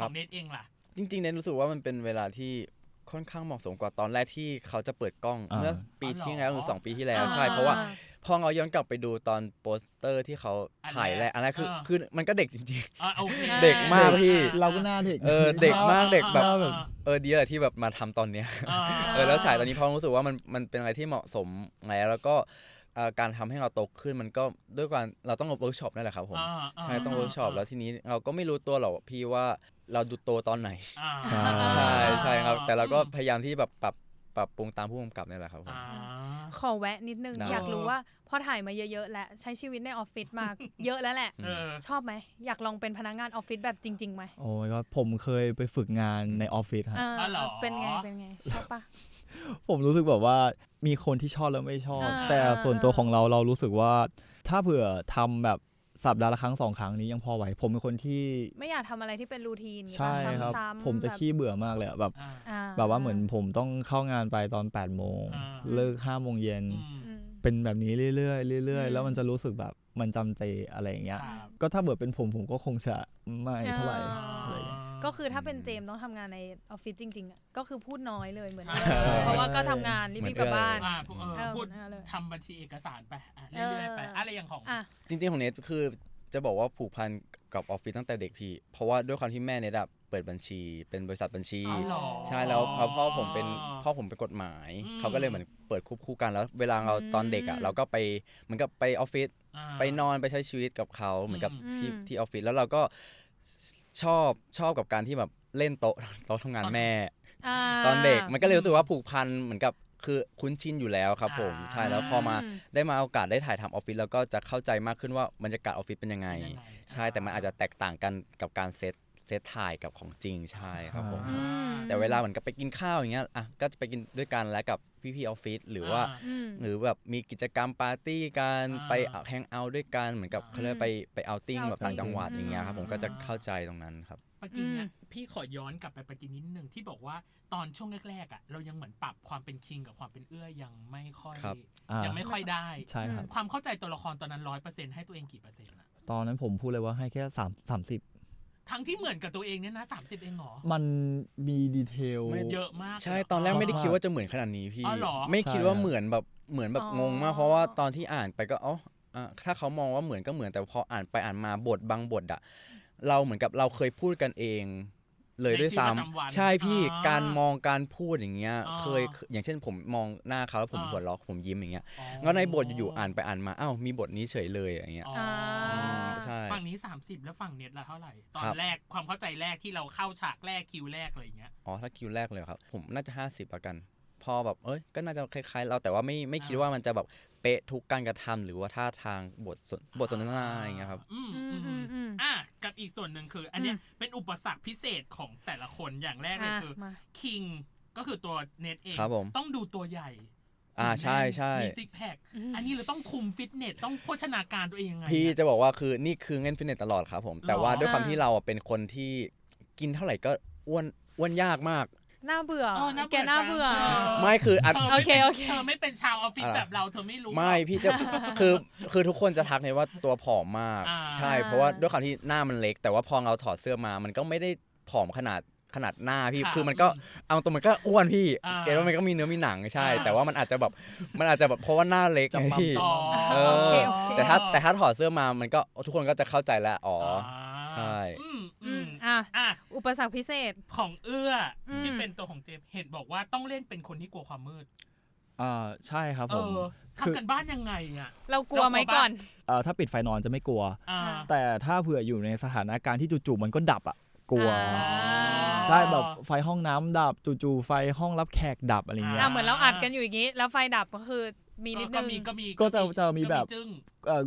งเนทเองล่ะจริงๆเนทรู้สึกว่ามันเป็นเวลาที่ค่อนข้างเหมาะสมกว่าตอนแรกที่เขาจะเปิดกล้องเมื่อปีที่แล้วหรือ2 ปีที่แล้วใช่เพราะว่าพอเราย้อนกลับไปดูตอนโปสเตอร์ที่เขาถ่ายแรกอันแรกคือมันก็เด็กจริงๆเด็กมากพี่เราก็หน้าเด็กเด็กมากเด็กแบบดีอะที่แบบมาทำตอนเนี้ยแล้วฉายตอนนี้พอรู้สึกว่ามันเป็นอะไรที่เหมาะสมแล้วก็การทำให้เราโตขึ้นมันก็ด้วยการเราต้องเวิร์กช็อปนั่นแหละครับผมใช่ต้องเวิร์กช็อปแล้วทีนี้เราก็ไม่รู้ตัวหรอกพี่ว่าเราดูโตตอนไหนใช่ครับแต่เราก็พยายามที่แบบปรับปรุงตามผู้กำกับนี่แหละครับผมขอแวะนิดนึงอยากรู้ว่าพอถ่ายมาเยอะๆแล้วใช้ชีวิตในออฟฟิศมาเยอะแล้วแหละชอบไหมอยากลองเป็นพนักงานออฟฟิศแบบจริงๆไหมโอ้ยก็ผมเคยไปฝึกงานในออฟฟิศครับเป็นไงชอบปะผมรู้สึกแบบว่ามีคนที่ชอบแล้วไม่ชอบแต่ส่วนตัวของเรารู้สึกว่าถ้าเผื่อทำแบบสัปดาห์ละครั้ง2 ครั้งนี้ยังพอไหวผมเป็นคนที่ไม่อยากทำอะไรที่เป็นรูทีนใช่ครับผมจะขี้เบื่อมากเลยแบบว่าเหมือนผมต้องเข้างานไปตอน8 โมงเลิก5 โมงเย็นเป็นแบบนี้เรื่อยๆแล้วมันจะรู้สึกแบบมันจำเจอะไรอย่างเงี้ยก็ถ้าเบื่อเป็นผมก็คงจะไม่เท่าไหร่ก็คือถ้าเป็นเจมต้องทำงานในออฟฟิศจริงๆอ่ะก็คือพูดน้อยเลยเหมือนเพราะว่าก็ทำงานรีบๆกลับบ้านพูดทำบัญชีเอกสารไปเรื่อยๆไปอะไรอย่างของจริงๆของเนทคือจะบอกว่าผูกพันกับออฟฟิศตั้งแต่เด็กพี่เพราะว่าด้วยความที่แม่เนทเปิดบัญชีเป็นบริษัทบัญชีใช่แล้วพ่อผมเป็นกฎหมายเขาก็เลยเหมือนเปิดควบคู่กันแล้วเวลาเราตอนเด็กอ่ะเราก็ไปเหมือนกับไปออฟฟิศไปนอนไปใช้ชีวิตกับเขาเหมือนกับที่ออฟฟิศแล้วเราก็ชอบกับการที่แบบเล่นโต๊ะทำงานแม่ตอนเด็กมันก็เลยรู้สึกว่าผูกพันเหมือนกับคือคุ้นชินอยู่แล้วครับผมใช่แล้วพอมาได้มาโอกาสได้ถ่ายทำออฟฟิศแล้วก็จะเข้าใจมากขึ้นว่าบรรยากาศออฟฟิศเป็นยังไงใช่แต่มันอาจจะแตกต่างกันกับการเซตถ่ายกับของจริงใช่ครับผมแต่เวลาเหมือนกับไปกินข้าวอย่างเงี้ยอ่ะก็จะไปกินด้วยกันแล้วกับพี่ๆออฟฟิศหรือแบบมีกิจกรรมปาร์ตี้กันไปแฮงเอาท์ด้วยกันเหมือนกับเขาเรียกไปเอาติ้งแบบต่างจังหวัดอย่างเงี้ยครับผมก็จะเข้าใจตรงนั้นครับปากินเนี่ยพี่ขอย้อนกลับไปปากินนิดนึงที่บอกว่าตอนช่วงแรกๆอ่ะเรายังเหมือนปรับความเป็นคิงกับความเป็นเอื้อยังไม่ค่อยได้ใช่ครับความเข้าใจตัวละครตอนนั้น 100% ให้ตัวเองกี่เปอร์เซ็นต์อ่ะตอนนั้นผมพูดเลยว่าให้แค่30ทั้งที่เหมือนกับตัวเองเนี่ยนะ30เองหรอมันมีดีเทลเยอะมากใช่ตอนแรกไม่ได้คิดว่าจะเหมือนขนาดนี้พี่ไม่คิดว่าเหมือนแบบงงมากเพราะว่าตอนที่อ่านไปก็ถ้าเขามองว่าเหมือนก็เหมือนแต่พออ่านไปอ่านมาบทบางบทอะเราเหมือนกับเราเคยพูดกันเองเลยด้วยซ้ำใช่พี่การมองการพูดอย่างเงี้ยเคยอย่างเช่นผมมองหน้าเขาแล้วผมหัวเราะผมยิ้มอย่างเงี้ยแล้วในบทอยู่อ่านไปอ่านมามีบทนี้เฉยเลยอย่างเงี้ยใช่ฝั่งนี้30แล้วฝั่งเน็ตละเท่าไหร่ตอนแรกความเข้าใจแรกที่เราเข้าฉากแรกคิวแรกอะไรอย่างเงี้ยถ้าคิวแรกเลยครับผมน่าจะ50ละกันพอแบบก็น่าจะคล้ายๆเราแต่ว่าไม่คิดว่ามันจะแบบเป๊ะทุกการกระทำหรือว่าท่าทางบทสนทนาอย่างเงี้ยครับกับอีกส่วนหนึ่งคืออันเนี้ยเป็นอุปสรรคพิเศษของแต่ละคนอย่างแรกเลยคือคิงก็คือตัวเน็ตเองต้องดูตัวใหญ่ใช่มีซิกแพคอันนี้เราต้องคุมฟิตเนสต้องโภชนาการตัวเองยังไงพี่จะบอกว่าคือนี่คือเล่นฟิตเนสตลอดครับผมแต่ว่าด้วยความที่เราเป็นคนที่กินเท่าไหร่ก็อ้วนยากมากน่าเบื่อแกน่าเบื่อไม่คือโอเคเธอไม่เป็นชาวออฟฟิศแบบเราเธอไม่รู้ไม่พี่จะคือทุกคนจะทักเลยว่าตัวผอมมากใช่เพราะว่าด้วยความที่หน้ามันเล็กแต่ว่าพอเราถอดเสื้อมามันก็ไม่ได้ผอมขนาดหน้าพี่คือมันก็เอาตรงมันก็อ้วนพี่เกรดว่ามันก็มีเนื้อมีหนังใช่แต่ว่ามันอาจจะแบบเพราะว่าหน้าเล็กพี่แต่ถ้าถอดเสื้อมามันก็ทุกคนก็จะเข้าใจแล้ว ใช่อุปสรรคพิเศษของที่เป็นตัวของเจมเห็นบอกว่าต้องเล่นเป็นคนที่กลัวความมืดใช่ครับผมทำกันบ้านยังไงอ่ะเรากลัวไหมก่อนถ้าปิดไฟนอนจะไม่กลัวแต่ถ้าเผื่ออยู่ในสถานการณ์ที่จู่ๆมันก็ดับอ่ะกลัวใช่แบบไฟห้องน้ำดับจู่ๆไฟห้องรับแขกดับอะไรเงี้ยเหมือนเราอัดกันอยู่อย่างงี้แล้วไฟดับก็คือมีนิดนึงก็จะมีแบบ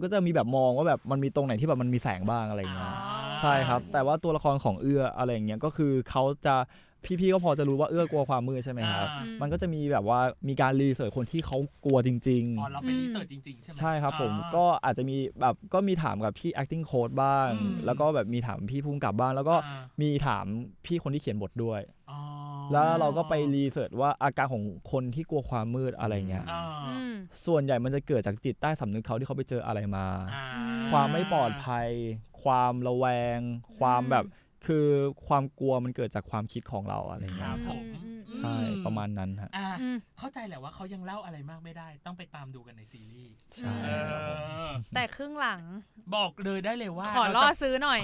ก็จะมีแบบมองว่าแบบมันมีตรงไหนที่แบบมันมีแสงบ้างอะไรเงี้ยใช่ครับแต่ว่าตัวละครของอะไรเงี้ยก็คือเขาจะพี่ๆก็พอจะรู้ว่ากลัวความมืดใช่ไหมครับมันก็จะมีแบบว่ามีการรีเสิร์ชคนที่เขากลัวจริงๆเราเป็นรีเสิร์ชจริงๆใช่ไหมใช่ครับผมก็อาจจะมีแบบก็มีถามกับพี่ acting coach บ้างแล้วก็แบบมีถามพี่ผู้กำกับบ้างแล้วก็มีถามพี่คนที่เขียนบทด้วยแล้วเราก็ไปรีเสิร์ชว่าอาการของคนที่กลัวความมืดอะไรเงี้ยส่วนใหญ่มันจะเกิดจากจิตใต้สำนึกเขาที่เขาไปเจออะไรมาความไม่ปลอดภัยความระแวงความแบบคือความกลัวมันเกิดจากความคิดของเราอะไรเงี้ยใช่ประมาณนั้นฮะเข้าใจแหละว่าเขายังเล่าอะไรมากไม่ได้ต้องไปตามดูกันในซีรีส์ใช่แต่ครึ่งหลังบอกเลยได้เลยว่าขอล่อซื้อหน่อย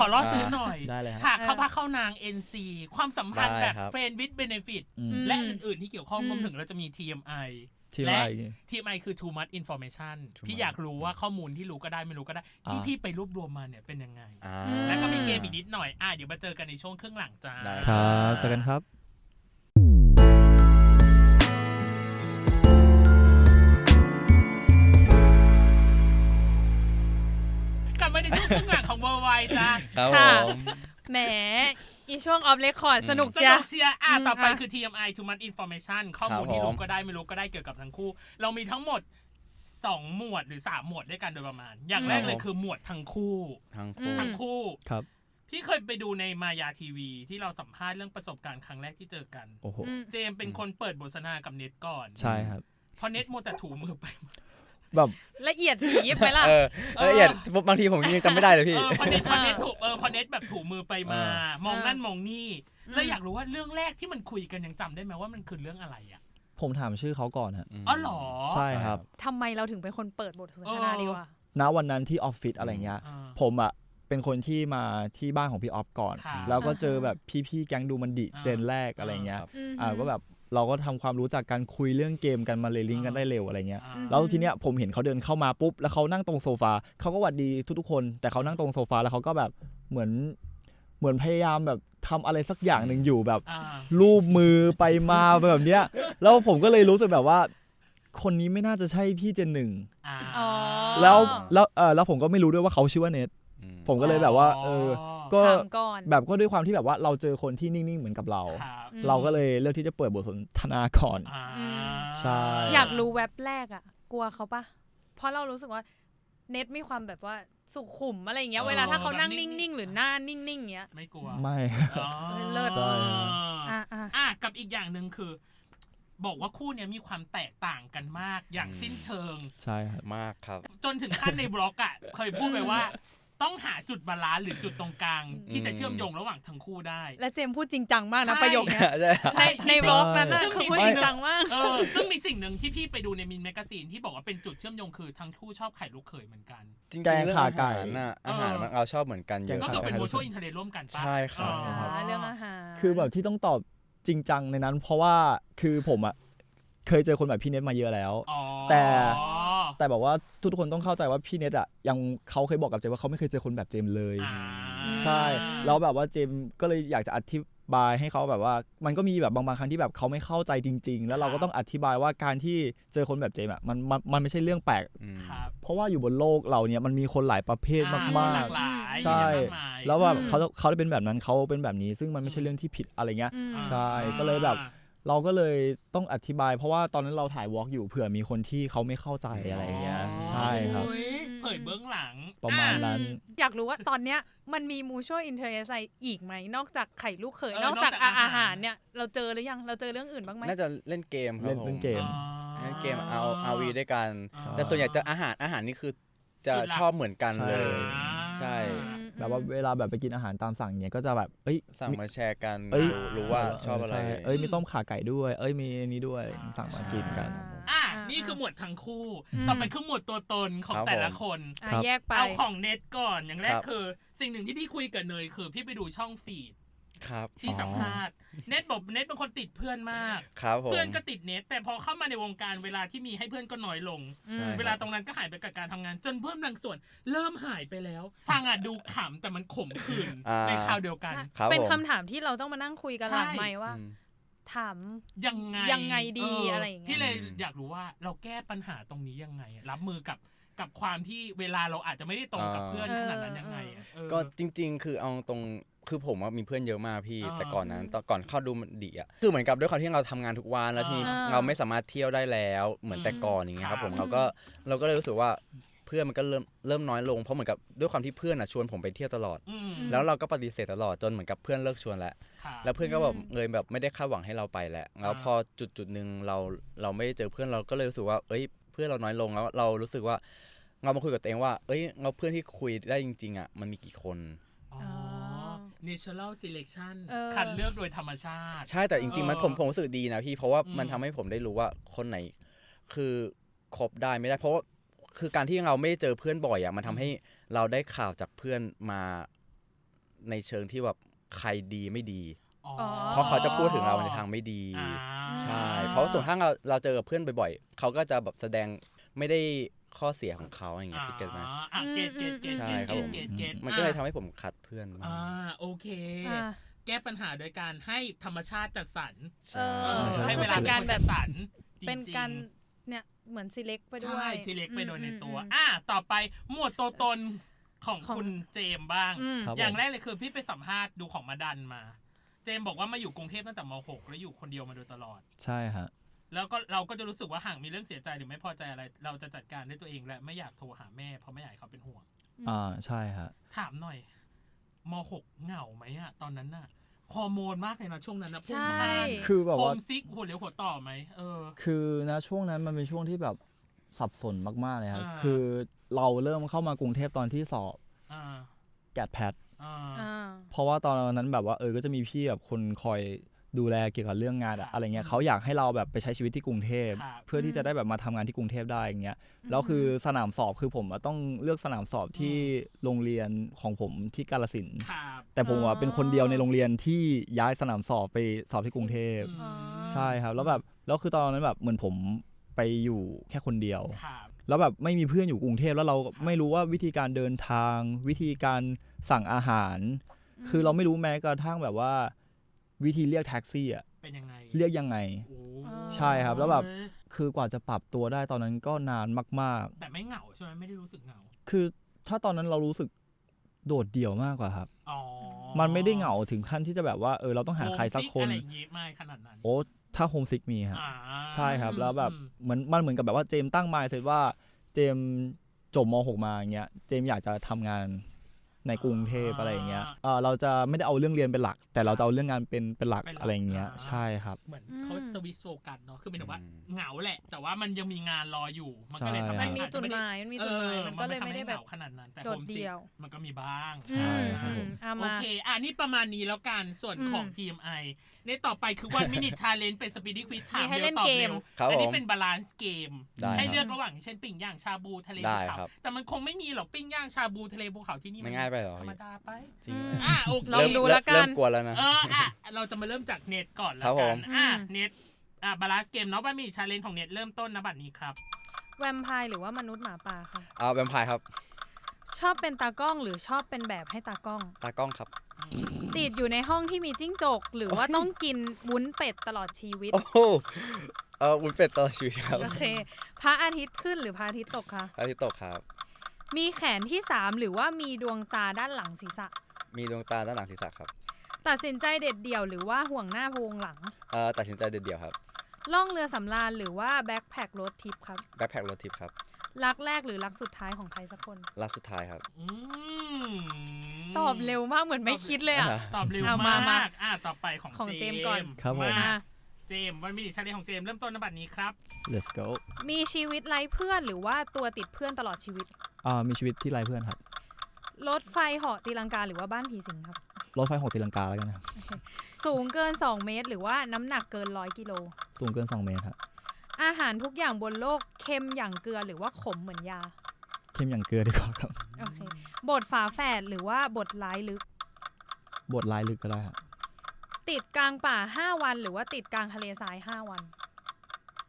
ฉากเข้าพระเข้านาง NC ความสัมพันธ์แบบ Friend with Benefit และอื่นๆที่เกี่ยวข้องรวมถึงเราจะมี TMI และ TMI คือ too much information พี่อยากรู้ว่าข้อมูลที่รู้ก็ได้ไม่รู้ก็ได้ที่พี่ไปรวบรวมมาเนี่ยเป็นยังไงแล้วก็มีเกมอีกนิดหน่อยเดี๋ยวมาเจอกันในช่วงครึ่งหลังจ้าครับเจอกันครับกลับมาในช่วงครึ่งหลังของ Worldwide จ้าค่ะแหมอีช่วงออฟเรคคอร์ดสนุกเชียร์ต่อไปคือ TMI too much information ข้อมูลที่รู้ก็ได้ไม่รู้ก็ได้เกี่ยวกับทั้งคู่เรามีทั้งหมด2หมวดหรือ3หมวดด้วยกันโดยประมาณอย่างแรกเลยคือหมวดทั้งคู่ครับพี่เคยไปดูในมายาทีวีที่เราสัมภาษณ์เรื่องประสบการณ์ครั้งแรกที่เจอกันเจมเป็นคนเปิดบทสนทนากับเน็ตก่อนใช่ครับพอเน็ตมัวแต่ถูมือไปแบบละเอียดถี่ไปล่ะละเอียดบางทีผมยังจำไม่ได้เลยพี่พอเน็ตแบบถูมือไปมามองนั่นมองนี่แล้วอยากรู้ว่าเรื่องแรกที่มันคุยกันยังจำได้ไหมว่ามันคือเรื่องอะไรอ่ะผมถามชื่อเขาก่อนฮะหรอใช่ครับทำไมเราถึงเป็นคนเปิดบทสนทนาดีวะณวันนั้นที่ออฟฟิศอะไรเงี้ยผมอ่ะเป็นคนที่มาที่บ้านของพี่ออฟก่อนแล้วก็เจอแบบพี่ๆแก๊งดูมันดิเจนแรกอะไรเงี้ยก็แบบเราก็ทำความรู้จักกันคุยเรื่องเกมกันมาเลยลิงก์กันได้เร็วอะไรเงี้ยแล้วทีเนี้ยผมเห็นเขาเดินเข้ามาปุ๊บแล้วเขานั่งตรงโซฟาเขาก็หวัดดีทุกๆคนแต่เขานั่งตรงโซฟาแล้วเขาก็แบบเหมือนพยายามแบบทำอะไรสักอย่างหนึ่งอยู่แบบรูปมือไปมาแบบเนี้ยแล้วผมก็เลยรู้สึกแบบว่าคนนี้ไม่น่าจะใช่พี่เจนหนึ่งแล้วผมก็ไม่รู้ด้วยว่าเขาชื่อว่าเน็ตผมก็เลยแบบว่าก็แบบก็ด้วยความที่แบบว่าเราเจอคนที่นิ่งๆเหมือนกับเราก็เลยเลือกที่จะเปิดบทสนทนาก่อนใช่อยากรู้แว็บแรกอ่ะกลัวเขาปะเพราะเรารู้สึกว่าเน็ตมีความแบบว่าสุขุมอะไรอย่างเงี้ยเวลาถ้าเขานั่งนิ่งๆหรือหน้านิ่งๆเงี้ยไม่กลัวไม่เลิศกับอีกอย่างนึงคือบอกว่าคู่นี้มีความแตกต่างกันมากอย่างสิ้นเชิงใช่ครับมากครับจนถึงขั้นในบล็อกเคยพูดไปว่าต้องหาจุดบาลานซ์หรือจุดตรงกลางที่จะเชื่อมโยงระหว่างทั้งคู่ได้และเจมพูดจริงจังมากนะประโยคนี้ในบล็อกนั้นน่ะคือพูดจริงจังมากซึ่งมีสิ่งหนึ่งที่พี่ไปดูในมินแมกกาซีนที่บอกว่าเป็นจุดเชื่อมโยงคือทั้งคู่ชอบไข่ลูกเขยเหมือนกันจริงๆเรื่องอาหารน่ะอาหารเราชอบเหมือนกันเยอะก็คือเป็นโมชั่นอินเทอร์เน็ตร่วมกันป่ะใช่ครับเรื่องอาหารคือแบบที่ต้องตอบจริงจังในนั้นเพราะว่าคือผมอ่ะเคยเจอคนแบบพี่เน็ตมาเยอะแล้วแต่แบบว่าทุกคนต้องเข้าใจว่าพี่เน็ตอ่ะยังเขาเคยบอกกับเจมว่าเขาไม่เคยเจอคนแบบเจมเลยใช่แล้วแบบว่าเจมก็เลยอยากจะอธิบายให้เขาแบบว่ามันก็มีแบบบางครั้งที่แบบเขาไม่เข้าใจจริงๆแล้วเราก็ต้องอธิบายว่าการที่เจอคนแบบเจมอ่ะมันไม่ใช่เรื่องแปลกเพราะว่าอยู่บนโลกเราเนี่ยมันมีคนหลายประเภทมากๆใช่แล้วแบบเขาเป็นแบบนั้นเขาเป็นแบบนี้ซึ่งมันไม่ใช่เรื่องที่ผิดอะไรเงี้ยใช่ก็เลยแบบเราก็เลยต้องอธิบายเพราะว่าตอนนั้นเราถ่ายวอล์กอยู่เผื่อมีคนที่เขาไม่เข้าใจอะไรเงี้ยใช่ครับเผยเบื้องหลังประมาณนั้นอยากรู้ว่าตอนเนี้ยมันมีมูชัวอินเทอร์เนสอะไรอีกไหมนอกจากไข่ลูกเขยนอกจากอาหารเนี่ยเราเจอหรือยังเราเจอเรื่องอื่นบ้างไหมน่าจะเล่นเกมครับเล่นเกมRV ด้วยกันแต่ส่วนใหญ่จะอาหารนี่คือจะชอบเหมือนกันเลยใช่แบบว่าเวลาแบบไปกินอาหารตามสั่งเนี้ยก็จะแบบสั่งมาแชร์กันรู้ว่าชอบอะไรมีต้มข่าไก่ด้วยมีอันนี้ด้วยสั่งมากินกัน นี่คือหมวดทั้งคู่ต่อไปคือหมวดตัวตนของแต่ละคนแยกไปเอาของเน็ตก่อนอย่างแรกคือสิ่งหนึ่งที่พี่คุยกับเนยคือพี่ไปดูช่องฟีดที่สัมภาษณ์เน็ตบอกเน็ตเป็นคนติดเพื่อนมากเพื่อนก็ติดเน็ตแต่พอเข้ามาในวงการเวลาที่มีให้เพื่อนก็น้อยลงเวลาตรงนั้นก็หายไปกับการทำงานจนเพื่อนบางส่วนเริ่มหายไปแล้วฟังดูขำแต่มันขมขื่นในคราวเดียวกันเป็นคำถามที่เราต้องมานั่งคุยกันหลังไมค์ว่าถามยังไงดีอะไรอย่างเงี้ยพี่เลยอยากรู้ว่าเราแก้ปัญหาตรงนี้ยังไงรับมือกับความที่เวลาเราอาจจะไม่ได้ตรงกับเพื่อนขนาดนั้นยังไงก็จริงๆคือเอาตรงคือผมมีเพื่อนเยอะมากพี่แต่ก่อนนั้นก่อนเข้าดูมันดีอ่ะคือเหมือนกับด้วยความที่เราทำงานทุกวันแล้วทีเราไม่สามารถเที่ยวได้แล้วเหมือนแต่ก่อนอย่างเงี้ยครับผมเราก็เลยรู้สึกว่าเพื่อนมันก็เริ่มน้อยลงเพราะเหมือนกับด้วยความที่เพื่อนชวนผมไปเที่ยวตลอดแล้วเราก็ปฏิเสธตลอดจนเหมือนกับเพื่อนเลิกชวนแล้วเพื่อนก็แบบเลยแบบไม่ได้คาดหวังให้เราไปแล้วแล้วพอจุดนึงเราไม่ได้เจอเพื่อนเราก็เลยรู้สึกว่าเพื่อนเราน้อยลงแล้วเรารู้สึกว่าเรามาคุยกับตัวเองว่าเราเพื่อนที่คุยได้จริงๆอ่ะมันมีกี่คนnatural selection คัดเลือกโดยธรรมชาติใช่แต่จริงๆมันผมรู้สึกดีนะพี่เพราะว่ามันทำให้ผมได้รู้ว่าคนไหนคือคบได้ไม่ได้เพราะว่าคือการที่เราไม่เจอเพื่อนบ่อยอ่ะมันทำให้เราได้ข่าวจากเพื่อนมาในเชิงที่แบบใครดีไม่ดีเพราะเขาจะพูดถึงเราในทางไม่ดีใช่เพราะส่วนถ้าเราเจอกับเพื่อนบ่อยๆเขาก็จะแบบแสดงไม่ได้ข้อเสียของเขาอย่างเงี้ยพี่เก็ตไหมใช่ครับผมมันก็เลยทำให้ผมคัดเพื่อนโอเคแก้ปัญหาโดยการให้ธรรมชาติจัดสรรให้เวลาการจัดสรรเป็นการเนี่ยเหมือน select ไปด้วย select ไปโดยในตัวต่อไปหมวดตัวตนของคุณเจมบ้างอย่างแรกเลยคือพี่ไปสัมภาษณ์ดูของมาดันมาเจมบอกว่ามาอยู่กรุงเทพตั้งแต่ม.6 แล้วอยู่คนเดียวมาโดยตลอดใช่ฮะแล้วก็เราก็จะรู้สึกว่าหากมีเรื่องเสียใจหรือไม่พอใจอะไรเราจะจัดการด้วยตัวเองและไม่อยากโทรหาแม่เพราะไม่อยากให้เขาเป็นห่วงใช่ฮะถามหน่อยม.6 เหงาไหมอะตอนนั้นน่ะฮอร์โมนมากเลยนะช่วงนั้นนะใช่คือแบบว่าโฮมซิกหัวเลี้ยวหัวต่อไหมคือนะช่วงนั้นมันเป็นช่วงที่แบบสับสนมากๆเลยครับคือเราเริ่มเข้ามากรุงเทพตอนที่สอบแกดแพทเพราะว่าตอนนั้นแบบว่าก็จะมีพี่แบบคนคอยดูแลเกี่ยวกับเรื่องงานอะไรเงี้ยเขาอยากให้เราแบบไปใช้ชีวิตที่กรุงเทพเพื่อที่จะได้แบบมาทำงานที่กรุงเทพได้อย่างเงี้ยแล้วคือสนามสอบคือผมต้องเลือกสนามสอบที่โรงเรียนของผมที่กาฬสินธุ์แต่ผมเป็นคนเดียวในโรงเรียนที่ย้ายสนามสอบไปสอบที่กรุงเทพใช่ครับแล้วคือตอนนั้นแบบเหมือนผมไปอยู่แค่คนเดียวแล้วแบบไม่มีเพื่อนอยู่กรุงเทพแล้วเราไม่รู้ว่าวิธีการเดินทางวิธีการสั่งอาหารคือเราไม่รู้แม้กระทั่งแบบว่าวิธีเรียกแท็กซี่อ่ะเป็นยังไงเรียกยังไงใช่ครับแล้วแบบคือกว่าจะปรับตัวได้ตอนนั้นก็นานมากๆแต่ไม่เหงาใช่ไหมไม่ได้รู้สึกเหงาคือถ้าตอนนั้นเรารู้สึกโดดเดี่ยวมากกว่าครับมันไม่ได้เหงาถึงขั้นที่จะแบบว่าเราต้องหาใครสักคนอะไรอย่างงี้ไม่ขนาดนั้นโอ้ถ้าโฮมซิกมีครับใช่ครับแล้วแบบมันเหมือนกับแบบว่าเจมตั้งมายด์เสร็จว่าเจมจบม.6 มาอย่างเงี้ยเจมอยากจะทำงานในกรุงเทพอะไรอย่างเงี้ยเราจะไม่ได้เอาเรื่องเรียนเป็นหลักแต่เราจะเอาเรื่องงานเป็นหลักอะไรอย่างเงี้ยใช่ครับเหมือนเขาสวิตช์โฟกัสเนาะคือหมายถึงว่าเหงาแหละแต่ว่ามันยังมีงานรออยู่มันก็เลยทำให้มีจุดหมายมันก็เลยไม่ได้แบบขนาดนั้นแต่โดดเดี่ยวมันก็มีบ้างใช่โอเคนี่ประมาณนี้แล้วกันส่วนของ TMI ในต่อไปคือ 1 minute challenge เป็น speedy quiz ถามเร็วตอบเร็วอันนี้เป็น balance game ให้เลือกระหว่างเช่นปิ้งย่างชาบูทะเลภูเขาแต่มันคงไม่มีหรอกปิ้งย่างชาบูทะเลภูเขาที่นี่มันง่ายไปหรอธรรมดาไปจริงลองดูแล้วกันเริ่มกลัวแล้วนะเราจะมาเริ่มจากเน็ตก่อนแล้วกันเน็ตbalance game เนาะ1 minute challenge ของเน็ตเริ่มต้นณบัดนี้ครับแวมไพร์หรือว่ามนุษย์หมาป่าคะแวมไพร์ครับชอบเป็นตากล้องหรือชอบเป็นแบบให้ตากล้องครับติดอยู่ในห้องที่มีจิ้งจกหรือว่าต้องกินวุ้นเป็ดตลอดชีวิตวุ้นเป็ดตลอดชีวิตครับโอเคพระอาทิตย์ขึ้นหรือพระอาทิตย์ตกคะพระอาทิตย์ตกครับมีแขนที่3หรือว่ามีดวงตาด้านหลังศีรษะมีดวงตาด้านหลังศีรษะครับตัดสินใจเด็ดเดี่ยวหรือว่าห่วงหน้าพวงหลังตัดสินใจเด็ดเดี่ยวครับล่องเรือสำราญหรือว่าแบ็คแพคโรดทริปครับแบ็คแพคโรดทริปครับรักแรกหรือรักสุดท้ายของใครสักคนรักสุดท้ายครับตอบเร็วมากเหมือนไม่คิดเลยตอบเร็วมากต่อไปของเจมก่อนครับผมเจมวันมินิชาเลนจ์ของเจมเริ่มต้นณบัดนี้ครับ Let's go มีชีวิตไร้เพื่อนหรือว่าตัวติดเพื่อนตลอดชีวิตมีชีวิตที่ไร้เพื่อนครับรถไฟเหาะตีลังกาหรือว่าบ้านผีสิงครับรถไฟเหาะตีลังกาแล้วกันครับสูงเกิน2 เมตรหรือว่าน้ำหนักเกิน100 กิโลสูงเกิน2 เมตรครับ อาหารทุกอย่างบนโลกเค็มอย่างเกลือหรือว่าขมเหมือนยาเค็มอย่างเกลือดีกว่าครับโอเคบทฝาแฝดหรือว่าบทร้ายลึกบทร้ายลึกก็ได้ครับติดกลางป่า5วันหรือว่าติดกลางทะเลทราย5วัน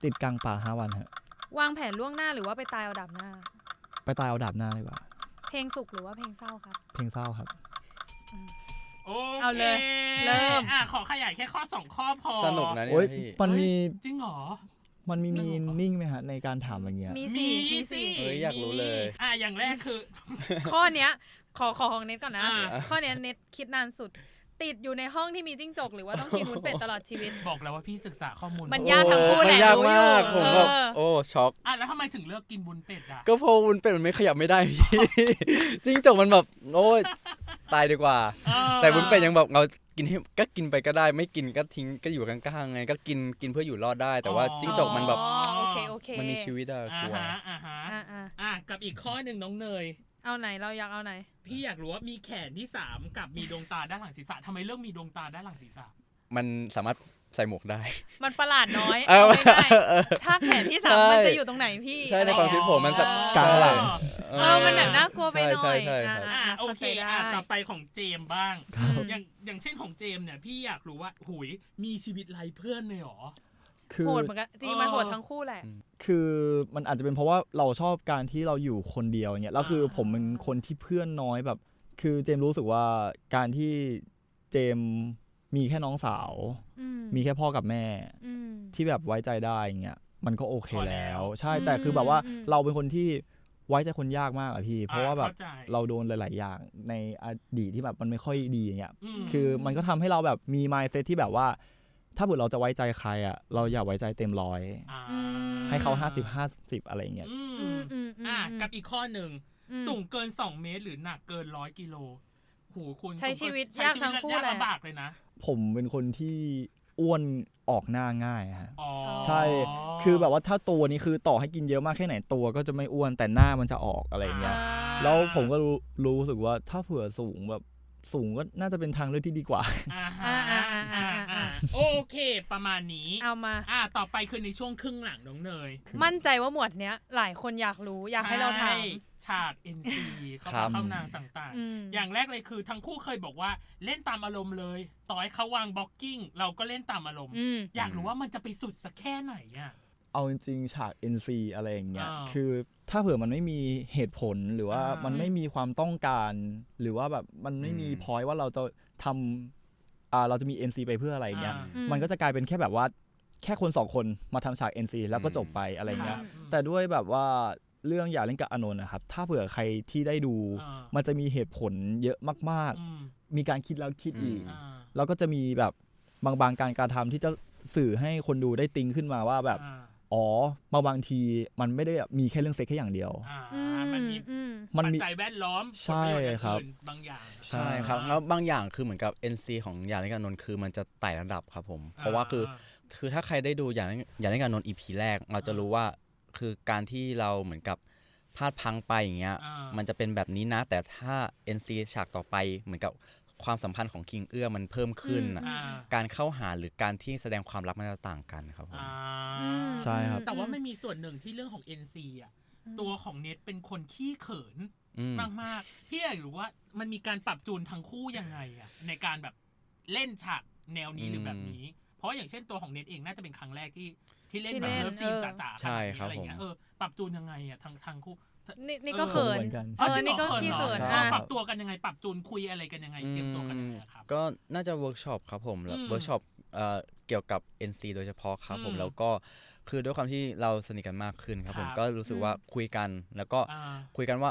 ติดกลางป่า5วันฮะวางแผนล่วงหน้าหรือว่าไปตายเอาดับหน้าไปตายเอาดับหน้าดีกว่าเพลงสุขหรือว่าเพลงเศร้าครับเพลงเศร้าครับโอเคเอาเลยเริ่มขอขยายแค่ข้อ2ข้อพอสนุกนะเนี่ยพี่มันมีจริงเหรอมันมีนิ่งไหมฮะในการถามอย่างเงี้ยมีสิอยากรู้เลยอย่างแรกคือข้อเนี้ยขอของเน็ตก่อนนะข้อเนี้ยเน็ตคิดนานสุดติดอยู่ในห้องที่มีจิ้งจกหรือว่าต้องกินวุ้นเป็ดตลอดชีวิตบอกแล้วว่าพี่ศึกษาข้อมูลมันยากทั้งคู่แหละยากมากผมแบบโอ้ช็อกแล้วทำไมถึงเลือกกินวุ้นเป็ดก็เพราะวุ้นเป็ดมันไม่ขยับไม่ได้พี่จิ้งจกมันแบบโอ้ยตายดีกว่าแต่วุ้นเป็ดยังแบบเรากินให้ก็กินไปก็ได้ไม่กินก็ทิ้งก็อยู่ข้างๆไงก็กินเพื่ออยู่รอดได้แต่ว่าจิ้งจกมันแบบมันมีชีวิตอะกลัวกับอีกข้อนึงน้องเนยเอาไหนเราอยากเอาไหนพี่อยากรู้ว่ามีแขนที่3กับมีดวงตาด้านหลังศีรษะทำไมเลือกมีดวงตาด้านหลังศีรษะมันสามารถใส่หมวกได้มันประหลาดน้อยไม่ถ้าแขนที่3มันจะอยู่ตรงไหนพี่ใช่ในความคิดผมมันกลางหลังมันแบบน่ากลัวไปหน่อยโอเคต่อไปของเจมบ้างอย่างเช่นของเจมเนี่ยพี่อยากรู้ว่าหุยมีชีวิตไร้เพื่อนเลยหรอโหดเหมือนกันจริงมันโหดทั้งคู่แหละคือมันอาจจะเป็นเพราะว่าเราชอบการที่เราอยู่คนเดียวอย่างเงี้ยแล้วคือผมเป็นคนที่เพื่อนน้อยแบบคือเจมรู้สึกว่าการที่เจมมีแค่น้องสาวมีแค่พ่อกับแม่ที่แบบไว้ใจได้อย่างเงี้ยมันก็โอเคแล้วใช่แต่คือแบบว่าเราเป็นคนที่ไว้ใจคนยากมากอะพี่เพราะว่าแบบเราโดนหลายๆอย่างในอดีตที่แบบมันไม่ค่อยดีอย่างเงี้ยคือมันก็ทำให้เราแบบมี mindset ที่แบบว่าถ้าเกิดเราจะไว้ใจใครอ่ะเราอย่าไว้ใจเต็มร้อยให้เขา50-50อะไรเงี้ยกับอีกข้อหนึ่งสูงเกิน2 เมตรหรือหนักเกิน100 กิโลหูคุณใช้ชีวิตยากทั้งคู่ลำบากเลยนะผมเป็นคนที่อ้วนออกหน้าง่ายฮะใช่คือแบบว่าถ้าตัวนี้คือต่อให้กินเยอะมากแค่ไหนตัวก็จะไม่อ้วนแต่หน้ามันจะออกอะไรเงี้ยแล้วผมก็รู้สึกว่าถ้าเผื่อสูงก็น่าจะเป็นทางเลือกที่ดีกว่าโอเคประมาณนี้เอามาต่อไปคือในช่วงครึ่งหลังน้องเนยมั่นใจว่าหมวดเนี้ยหลายคนอยากรู้อยากให้เราทำฉาก NC เข้านางต่างๆอย่างแรกเลยคือทั้งคู่เคยบอกว่าเล่นตามอารมณ์เลยต่อให้เขาวางบล็อกกิ้งเราก็เล่นตามอารมณ์อยากรู้ว่ามันจะไปสุดสักแค่ไหนอ่ะเอาจริงๆฉาก NC อะไรอย่างเงี้ยคือถ้าเผื่อมันไม่มีเหตุผลหรือว่ามันไม่มีความต้องการหรือว่าแบบมันไม่มีพอยต์ว่าเราจะทำเราจะมี NC ไปเพื่ออะไรอย่างเงี้ยมันก็จะกลายเป็นแค่แบบว่าแค่คน2คนมาทำฉาก NC แล้วก็จบไปอะไรเงี้ยแต่ด้วยแบบว่าเรื่องอย่าเล่นกับอานนท์นะครับถ้าเผื่อใครที่ได้ดูมันจะมีเหตุผลเยอะมากๆมีการคิดแล้วคิดอีกแล้วก็จะมีแบบบางการทำที่จะสื่อให้คนดูได้ติ้งขึ้นมาว่าแบบบางทีมันไม่ได้แบบมีแค่เรื่องเซ็กแค่อย่างเดียวมันมีปัจจัยแวดล้อมใช่ครับบางอย่างใช่ครับแล้วบางอย่างคือเหมือนกับ NC ของอย่าเล่นกับอานนท์คือมันจะไต่ระดับครับผมเพราะว่าคือถ้าใครได้ดูอย่าเล่นกับอานนท์ EP แรกเราจะรู้ว่าคือการที่เราเหมือนกับพลาดพังไปอย่างเงี้ยมันจะเป็นแบบนี้นะแต่ถ้า NC ฉากต่อไปเหมือนกับความสัมพันธ์ของคิงเอื้อมันเพิ่มขึ้นการเข้าหาหรือการที่แสดงความรักมันจะต่างกันครับผมใช่ครับแต่ว่าไม่มีส่วนหนึ่งที่เรื่องของ NC อ่ะตัวของเน็ตเป็นคนขี้เขินมากๆพี่อยากรู้ว่ามันมีการปรับจูนทั้งคู่ยังไงอ่ะในการแบบเล่นฉากแนวนี้หรือแบบนี้เพราะอย่างเช่นตัวของเน็ตเองน่าจะเป็นครั้งแรกที่เล่นแบบเลิฟซีนจ๋าๆอะไรอย่างเงี้ยปรับจูนยังไงอ่ะทั้งคู่นี่ก็เขินนี่ก็ขี้เขินปรับตัวกันยังไงปรับจูนคุยอะไรกันยังไงเตรียมตัวกันยังไงครับก็น่าจะเวิร์กช็อปครับผมแล้วเวิร์กช็อปเกี่ยวกับ NC โดยเฉพาะครับผมแล้วก็คือด้วยความที่เราสนิทกันมากขึ้นครับผมก็รู้สึกว่าคุยกันแล้วก็คุยกันว่า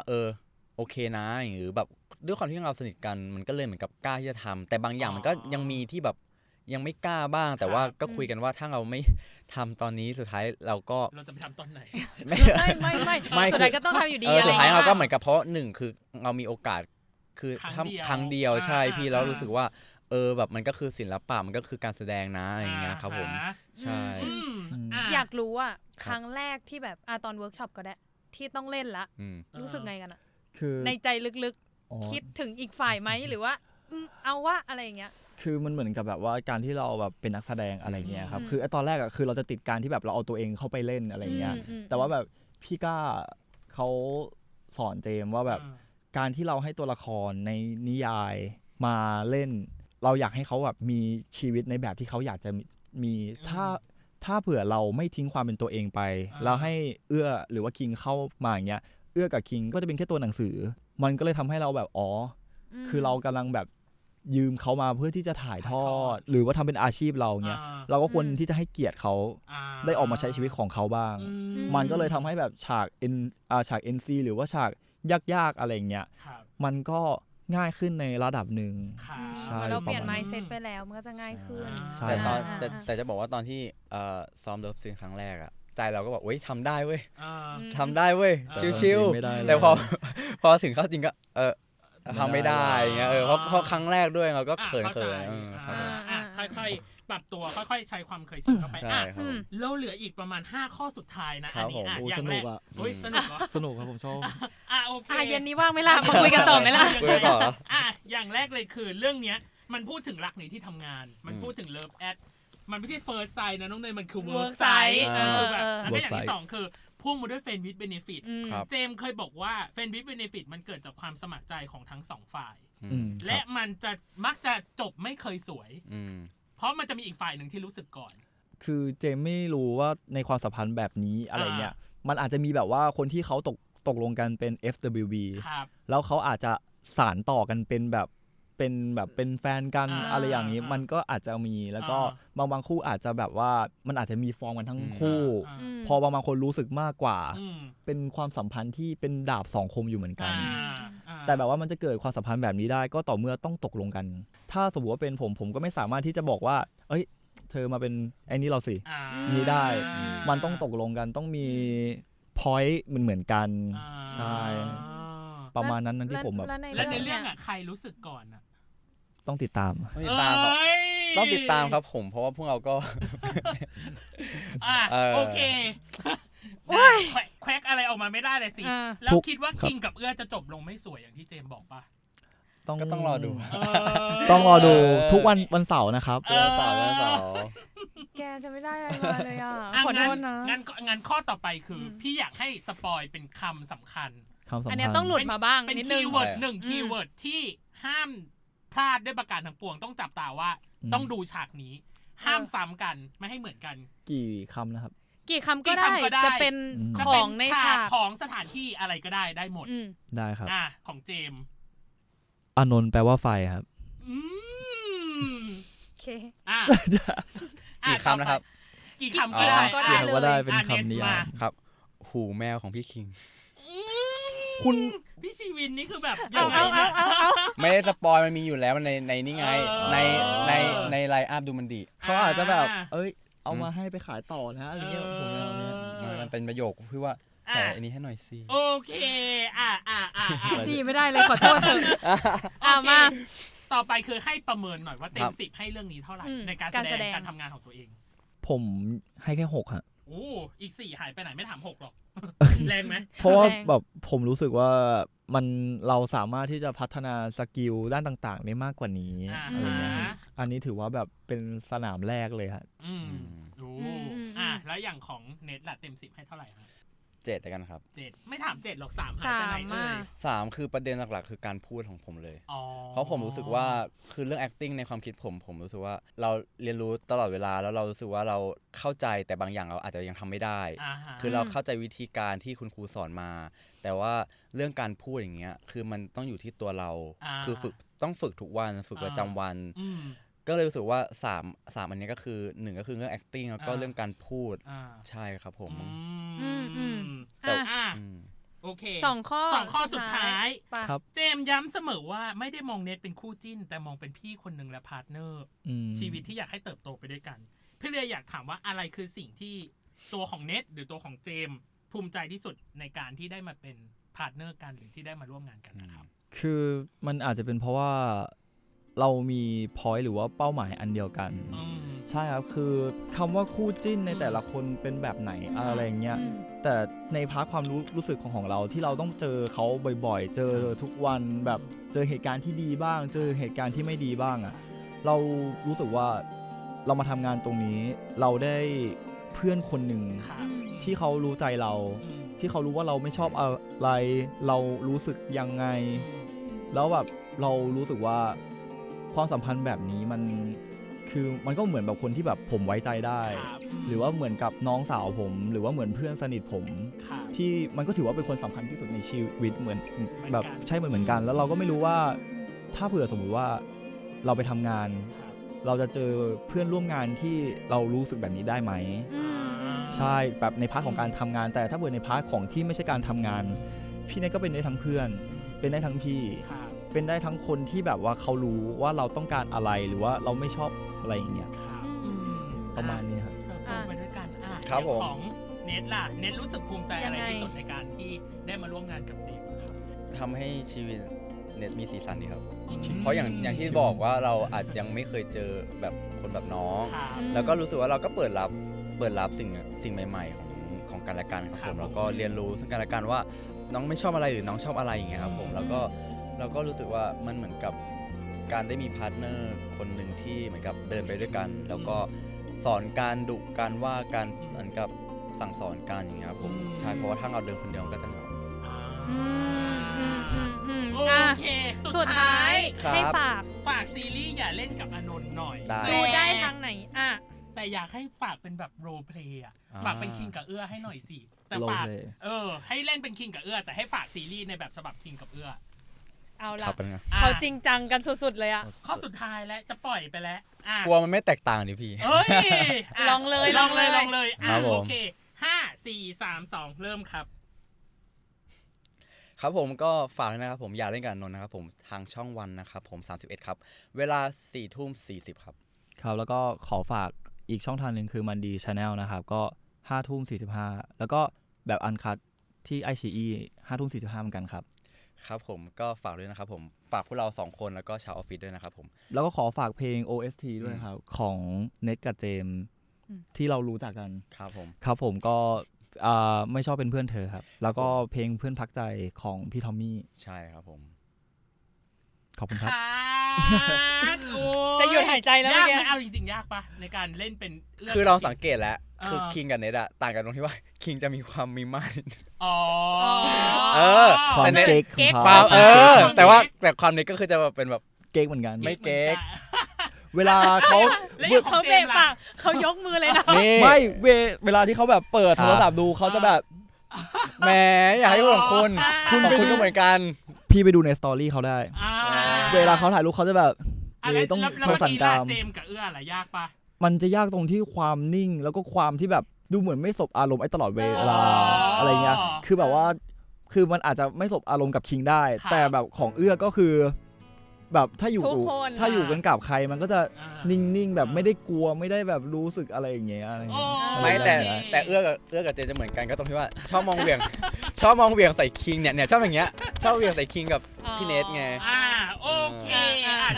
โอเคนะหรือแบบด้วยความที่เราสนิทกันมันก็เลยเหมือนกับกล้าที่จะทำแต่บางอย่างมันก็ยังมีที่แบบยังไม่กล้าบ้างแต่ว่าก็คุยกันว่าถ้าเราไม่ทำตอนนี้สุดท้ายเราจะไปทำตอนไหนไม่สุดท้ายก็ต้องทำอยู่ดีสุดท้ายเราก็เหมือนกับเพราะ1คือเรามีโอกาสคือทำครั้งเดียวใช่พี่แล้วรู้สึกว่าแบบมันก็คือศิลปะมันก็คือการแสดงนะอย่างเงี้ยครับผมใช่อยากรู้ว่าครั้งแรกที่แบบตอนเวิร์กช็อปก็ได้ที่ต้องเล่นละรู้สึกไงกันอะในใจลึกๆคิดถึงอีกฝ่ายไหมหรือว่าเอาว่าอะไรอย่างเงี้ย คือมันเหมือนกับแบบว่าการที่เราแบบเป็นนักแสดงอะไรเงี้ยครับคือตอนแรกอะคือเราจะติดการที่แบบเราเอาตัวเองเข้าไปเล่นอะไรเงี้ยแต่ว่าแบบพี่ก้าเขาสอนเจมว่าแบบการที่เราให้ตัวละครในนิยายมาเล่นเราอยากให้เขาแบบมีชีวิตในแบบที่เขาอยากจะมีถ้าเผื่อเราไม่ทิ้งความเป็นตัวเองไปแล้วให้เอื้อหรือว่าคิงเข้ามาอย่างเงี้ยเอื้อกับคิงก็จะเป็นแค่ตัวหนังสือมันก็เลยทำให้เราแบบคือเรากำลังแบบยืมเขามาเพื่อที่จะถ่ายทอดหรือว่าทำเป็นอาชีพเราเงี้ยเราก็ควรที่จะให้เกียรติเขาได้ออกมาใช้ชีวิตของเขาบ้างมันก็เลยทำให้แบบฉาก NC หรือว่าฉากยากๆอะไรเงี้ยมันก็ง่ายขึ้นในระดับหนึ่งใช่เราเปลี่ยน mindset ไปแล้วมันก็จะง่ายขึ้นแต่จะบอกว่าตอนที่ซ้อมเลิฟซีนครั้งแรกอะใจเราก็บอกเว้ยทำได้เว้ยทำได้เว้ยชิวๆแต่พอถึงเข้าจริงก็ทำไม่ได้เงี้ยเพราะครั้งแรกด้วยเราก็เขินค่อยๆปรับตัวค่อยๆใช้ความเคยชินเข้าไปเราเหลืออีกประมาณ5ข้อสุดท้ายนะอันนี้อย่างแรกสนุกเหรอสนุกครับผมชอบโอเคเย็นนี้ว่างไหมล่ะมาคุยกันต่อไหมล่ะคุยกันต่ออย่างแรกเลยคือเรื่องเนี้ยมันพูดถึงรักในที่ทำงานมันพูดถึง Love at มันไม่ใช่ First Sight นะน้องเนยมันคือ Work Sight คือแบบแล้วก็อย่างที่2คือพ่วงมาด้วย Friend with Benefit เจมเคยบอกว่า Friend with Benefit มันเกิดจากความสมัครใจของทั้ง2ฝ่ายและมันจะมักจะจบไม่เคยสวยเพราะมันจะมีอีกฝ่ายหนึ่งที่รู้สึกก่อนคือเจมไม่รู้ว่าในความสัมพันธ์แบบนี้อะไรเงี้ยมันอาจจะมีแบบว่าคนที่เขาตกลงกันเป็น FWB แล้วเขาอาจจะสานต่อกันเป็นแฟนกันอะไรอย่างนี้มันก็อาจจะมีแล้วก็บางคู่อาจจะแบบว่ามันอาจจะมีฟอร์มกันทั้งคู่พอบางคนรู้สึกมากกว่าเป็นความสัมพันธ์ที่เป็นดาบสองคมอยู่เหมือนกันแต่แบบว่ามันจะเกิดความสัมพันธ์แบบนี้ได้ก็ต่อเมื่อต้องตกลงกันถ้าสมมติว่าเป็นผมก็ไม่สามารถที่จะบอกว่าเอ้ยเธอมาเป็นไอ้นี่เราสินี่ได้มันต้องตกลงกันต้องมีpoint เหมือนกันใช่ประมาณนั้นที่ผมแบบแล้วในเรื่องใครรู้สึกก่อนต้องติดตามต้องติดตามครับผมเพราะว่าพวกเราก็โอเคแควกอะไรออกมาไม่ได้เลยสิแล้วคิดว่าคิงกับเอื้อจะจบลงไม่สวยอย่างที่เจมบอกป่ะก็ต้องรอดูต้องรอดูทุกวันเสาร์นะครับวันเสาร์แกจะไม่ได้อะไรมาเลยขอโทษนะงั้นข้อต่อไปคือพี่อยากให้สปอยเป็นคำสำคัญอันนี้ต้องหลุดมาบ้างเป็นคีย์เวิร์ด1คีย์เวิร์ดที่ห้ามพลาดด้วยประการทั้งปวงต้องจับตาว่าต้องดูฉากนี้ห้ามซ้ำกันไม่ให้เหมือนกันกี่คำนะครับกี่คำก็ได้จะเป็นของในฉากของสถานที่อะไรก็ได้หมดได้ครับของเจมอานนท์แปลว่าไฟครับโอเคกี่คำนะครับกี่คำก็ได้เป็นคำนิยามครับหูแมวของพี่คิงคุณพี่ชีวินนี่คือแบบไม่ได้สปอยมันมีอยู่แล้วในนี่ไงในไลน์อัพดูมันดีเขาอาจจะแบบเอามาให้ไปขายต่อนะอะไรเงี้ยผมมันเป็นประโยคพี่ว่าใส่อันนี้ให้หน่อยสิโอเคดีไม่ได้เลยขอโทษเถอะมาต่อไปคือให้ประเมินหน่อยว่าเต็ม10ให้เรื่องนี้เท่าไหร่ในการแสดงการทำงานของตัวเองผมให้แค่6ฮะอีก4หายไปไหนไม่ถาม6หรอกแรงไหมเพราะว่าแบบผมรู้สึกว่าเราสามารถที่จะพัฒนาสกิลด้านต่างๆได้มากกว่านี้อะไรเงี้ยอันนี้ถือว่าแบบเป็นสนามแรกเลยครับแล้วอย่างของเน็ตล่ะเต็ม10ให้เท่าไหร่ครับ7แล้วกันครับ7ไม่ถาม7หรอก3หายไปไหนเลย3คือประเด็นหลักๆคือการพูดของผมเลยเพราะผมรู้สึกว่าคือเรื่อง acting ในความคิดผมรู้สึกว่าเราเรียนรู้ตลอดเวลาแล้วเรารู้สึกว่าเราเข้าใจแต่บางอย่างเราอาจจะยังทำไม่ได้คือเราเข้าใจวิธีการที่คุณครูสอนมาแต่ว่าเรื่องการพูดอย่างเงี้ยคือมันต้องอยู่ที่ตัวเราคือต้องฝึกทุกวันฝึกประจำวันก็เลยรู้สึกว่า3อันนี้ก็คือ1ก็คือเรื่อง acting แล้วก็เรื่องการพูดใช่ครับผมแต่โอเค2ข้อสุดท้ายเจมย้ำเสมอว่าไม่ได้มองเน็ตเป็นคู่จิ้นแต่มองเป็นพี่คนหนึ่งและพาร์ทเนอร์ชีวิตที่อยากให้เติบโตไปด้วยกันพี่เลยอยากถามว่าอะไรคือสิ่งที่ตัวของเน็ตหรือตัวของเจมภูมิใจที่สุดในการที่ได้มาเป็นพาร์ทเนอร์กันหรือที่ได้มาร่วมงานกันนะครับคือมันอาจจะเป็นเพราะว่าเรามีพอยต์หรือว่าเป้าหมายอันเดียวกันใช่ครับคือคำว่าคู่จิ้นในแต่ละคนเป็นแบบไหนอะไรเงี้ยแต่ในพาร์ทความรู้สึกของเราที่เราต้องเจอเขาบ่อยๆเจอทุกวันแบบเจอเหตุการณ์ที่ดีบ้างเจอเหตุการณ์ที่ไม่ดีบ้างอ่ะ เรารู้สึกว่าเรามาทำงานตรงนี้เราได้เพื่อนคนหนึ่งที่เขารู้ใจเราที่เขารู้ว่าเราไม่ชอบอะไรเรารู้สึกยังไงแล้วแบบเรารู้สึกว่าความสัมพันธ์แบบนี้มันก็เหมือนแบบคนที่แบบผมไว้ใจได้หรือว่าเหมือนกับน้องสาวผมหรือว่าเหมือนเพื่อนสนิทผมที่มันก็ถือว่าเป็นคนสำคัญที่สุดในชีวิตเหมือนแบบใช่เหมือนกันแล้วเราก็ไม่รู้ว่าถ้าเผื่อสมมุติว่าเราไปทำงานเราจะเจอเพื่อนร่วมงานที่เรารู้สึกแบบนี้ได้ไหมใช่แบบในพาร์ทของการทำงานแต่ถ้าเผื่อในพาร์ทของที่ไม่ใช่การทำงานพี่เนทก็เป็นได้ทั้งเพื่อนเป็นได้ทั้งพี่เป็นได้ทั้งคนที่แบบว่าเขารู้ว่าเราต้องการอะไรหรือว่าเราไม่ชอบอะไรอย่างเงี้ยประมาณนี้ครับไปด้วยกันครับผมของเนทล่ะเนทรู้สึกภูมิใจอะไรที่สุดในการที่ได้มาร่วมงานกับเจมส์ครับทำให้ชีวิตเนทมีสีสันดีครับเพราะอย่างที่บอกว่าเราอาจยังไม่เคยเจอแบบคนแบบน้องแล้วก็รู้สึกว่าเราก็เปิดรับสิ่งใหม่ๆของกันและกันครับผมแล้วก็เรียนรู้ซึ่งกันและกันว่าน้องไม่ชอบอะไรหรือน้องชอบอะไรอย่างเงี้ยครับผมแล้วก็เราก็รู้สึกว่ามันเหมือนกับการได้มีพาร์ทเนอร์คนหนึ่งที่เหมือนกับเดินไปด้วยกันแล้วก็สอนการดุการว่าการเหมือนกับสั่งสอนกันอย่างเงี้ยครับผมใช่เพราะว่าถ้าเราเดินคนเดียวก็จะเหงาโอเคสุดท้ายให้ฝากซีรีส์อย่าเล่นกับอานนท์หน่อยดูได้ทางไหนแต่อยากให้ฝากเป็นแบบโรลเพลย์ฝากเป็นคิงกับเอื้อให้หน่อยสิแต่ฝากให้เล่นเป็นคิงกับเอื้อแต่ให้ฝากซีรีส์ในแบบฉบับคิงกับเอื้อเอาล่ะเขาจริงจังกันสุดๆเลยข้อสุดท้ายแล้วจะปล่อยไปแล้วกลัวมันไม่แตกต่างดิพี่ลองเลยโอเค5 4 3 2เริ่มครับครับผมก็ฝากนะครับผมอย่าเล่นกับอานนท์นะครับผมทางช่องวันนะครับผม31ครับเวลา 4:40 ครับครับแล้วก็ขอฝากอีกช่องทางนึงคือมันดี Channel นะครับก็ 5:45 แล้วก็แบบอันคัทที่ iQIYI 5:45 เหมือนกันครับครับผมก็ฝากด้วยนะครับผมฝากพวกเรา2คนแล้วก็ชาวออฟฟิศด้วยนะครับผมแล้วก็ขอฝากเพลง OST ด้วยครับของเน็ตกับเจมที่เรารู้จักกันครับผมก็ไม่ชอบเป็นเพื่อนเธอครับแล้วก็เพลงเพื่อนพักใจของพี่ทอมมี่ใช่ครับผมขอบคุณครับจะหยุดหายใจแล้วเมื่อกี้เอาจริงๆยากปะในการเล่นเป็นคือเราสังเกตแล้วคือคิงกับเนทอะต่างกันตรงที่ว่าคิงจะมีความมีมาดความเก๊กความแต่ความเน็ตก็คือจะเป็นแบบเก๊กเหมือนกันไม่เก๊กเวลาเขาเบะปากเขายกมือเลยนะไม่เวลาที่เขาแบบเปิดโทรศัพท์ดูเขาจะแบบแหมอยากให้ของคุณก็เหมือนกันพี่ไปดูในสตอรี่เขาได้เวลาเขาถ่ายรูปเขาจะแบบต้องโชว์สันกรามเจมกับเอื้ออะไรยากปะมันจะยากตรงที่ความนิ่งแล้วก็ความที่แบบดูเหมือนไม่สบอารมณ์ตลอดเวลาอะไรเงี้ยคือแบบว่าคือมันอาจจะไม่สบอารมณ์กับคิงได้แต่แบบของเอื้อก็คือแบบถ้าอยู่กันกับใครมันก็จะนิ่งๆแบบไม่ได้กลัวไม่ได้แบบรู้สึกอะไรอย่างเงี้ยไม่แต่เอื้อกับเจนจะเหมือนกันก็ตรงที่ว่าชอบมองเหวี่ยงใส่คิงเนี่ยชอบอย่างเงี้ยชอบเหวี่ยงใส่คิงกับพี่เนทไงโอเค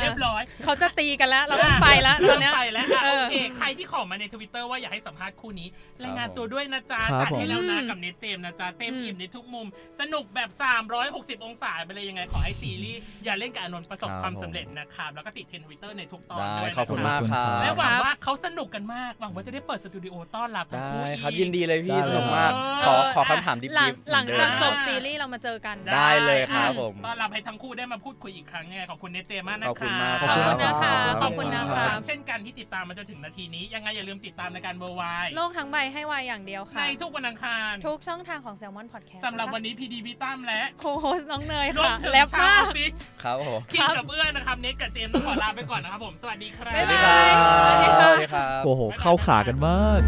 เรียบร้อยเขาจะตีกันแล้วเราต้องไปแล้วตอนนี้ไปแล้วโอเคใครที่ขอมาใน Twitter ว่าอยากให้สัมภาษณ์คู่นี้รายงานตัวด้วยนะจ๊ะจัดให้แล้วนะกับเนทเจมนะจ๊ะเต็มอิ่มในทุกมุมสนุกแบบ360องศาไปเลยยังไงขอให้ซีรีส์อย่าเล่นกับอานนท์ประสบความสำเร็จนะครับแล้วก็ติดเทรนด์ Twitter ในทุกตอนด้วยขอบคุณมากครับและหวังว่าเขาสนุกกันมากหวังว่าจะได้เปิดสตูดิโอต้อนรับทั้งคู่ได้ครับยินดีเลยพี่สนุกมากขอคำถามดิบหลังจากจบซีรีส์เรามาเจอกันได้เลยครับผมต้อนรับให้ทั้งคู่ได้มาพูดคุยอีกครั้งยังไงขอบคุณเนทเจมากนะขอบคุณมากขอบคุณนะคะขอบคุณนะคะเช่นกันที่ติดตามมาจนถึงนาทีนี้ยังไงอย่าลืมติดตามในการเบอร์ไวโลกทั้งใบให้วายอย่างเดียวค่ะในทุกวันอังคารทุกช่องทางของ Salmon Podcast สำหรับวันนี้พีดีพี่ตั้มและโคโฮสน้องเนยค่ะแลบมากครับผมคิงกับเอื้อนะครับเนทกับเจมต้องขอลาไปก่อนนะครับผมสวัสดีครับสวัสดีครับสวัสดีครับโอ้โหเข้าขากันมาก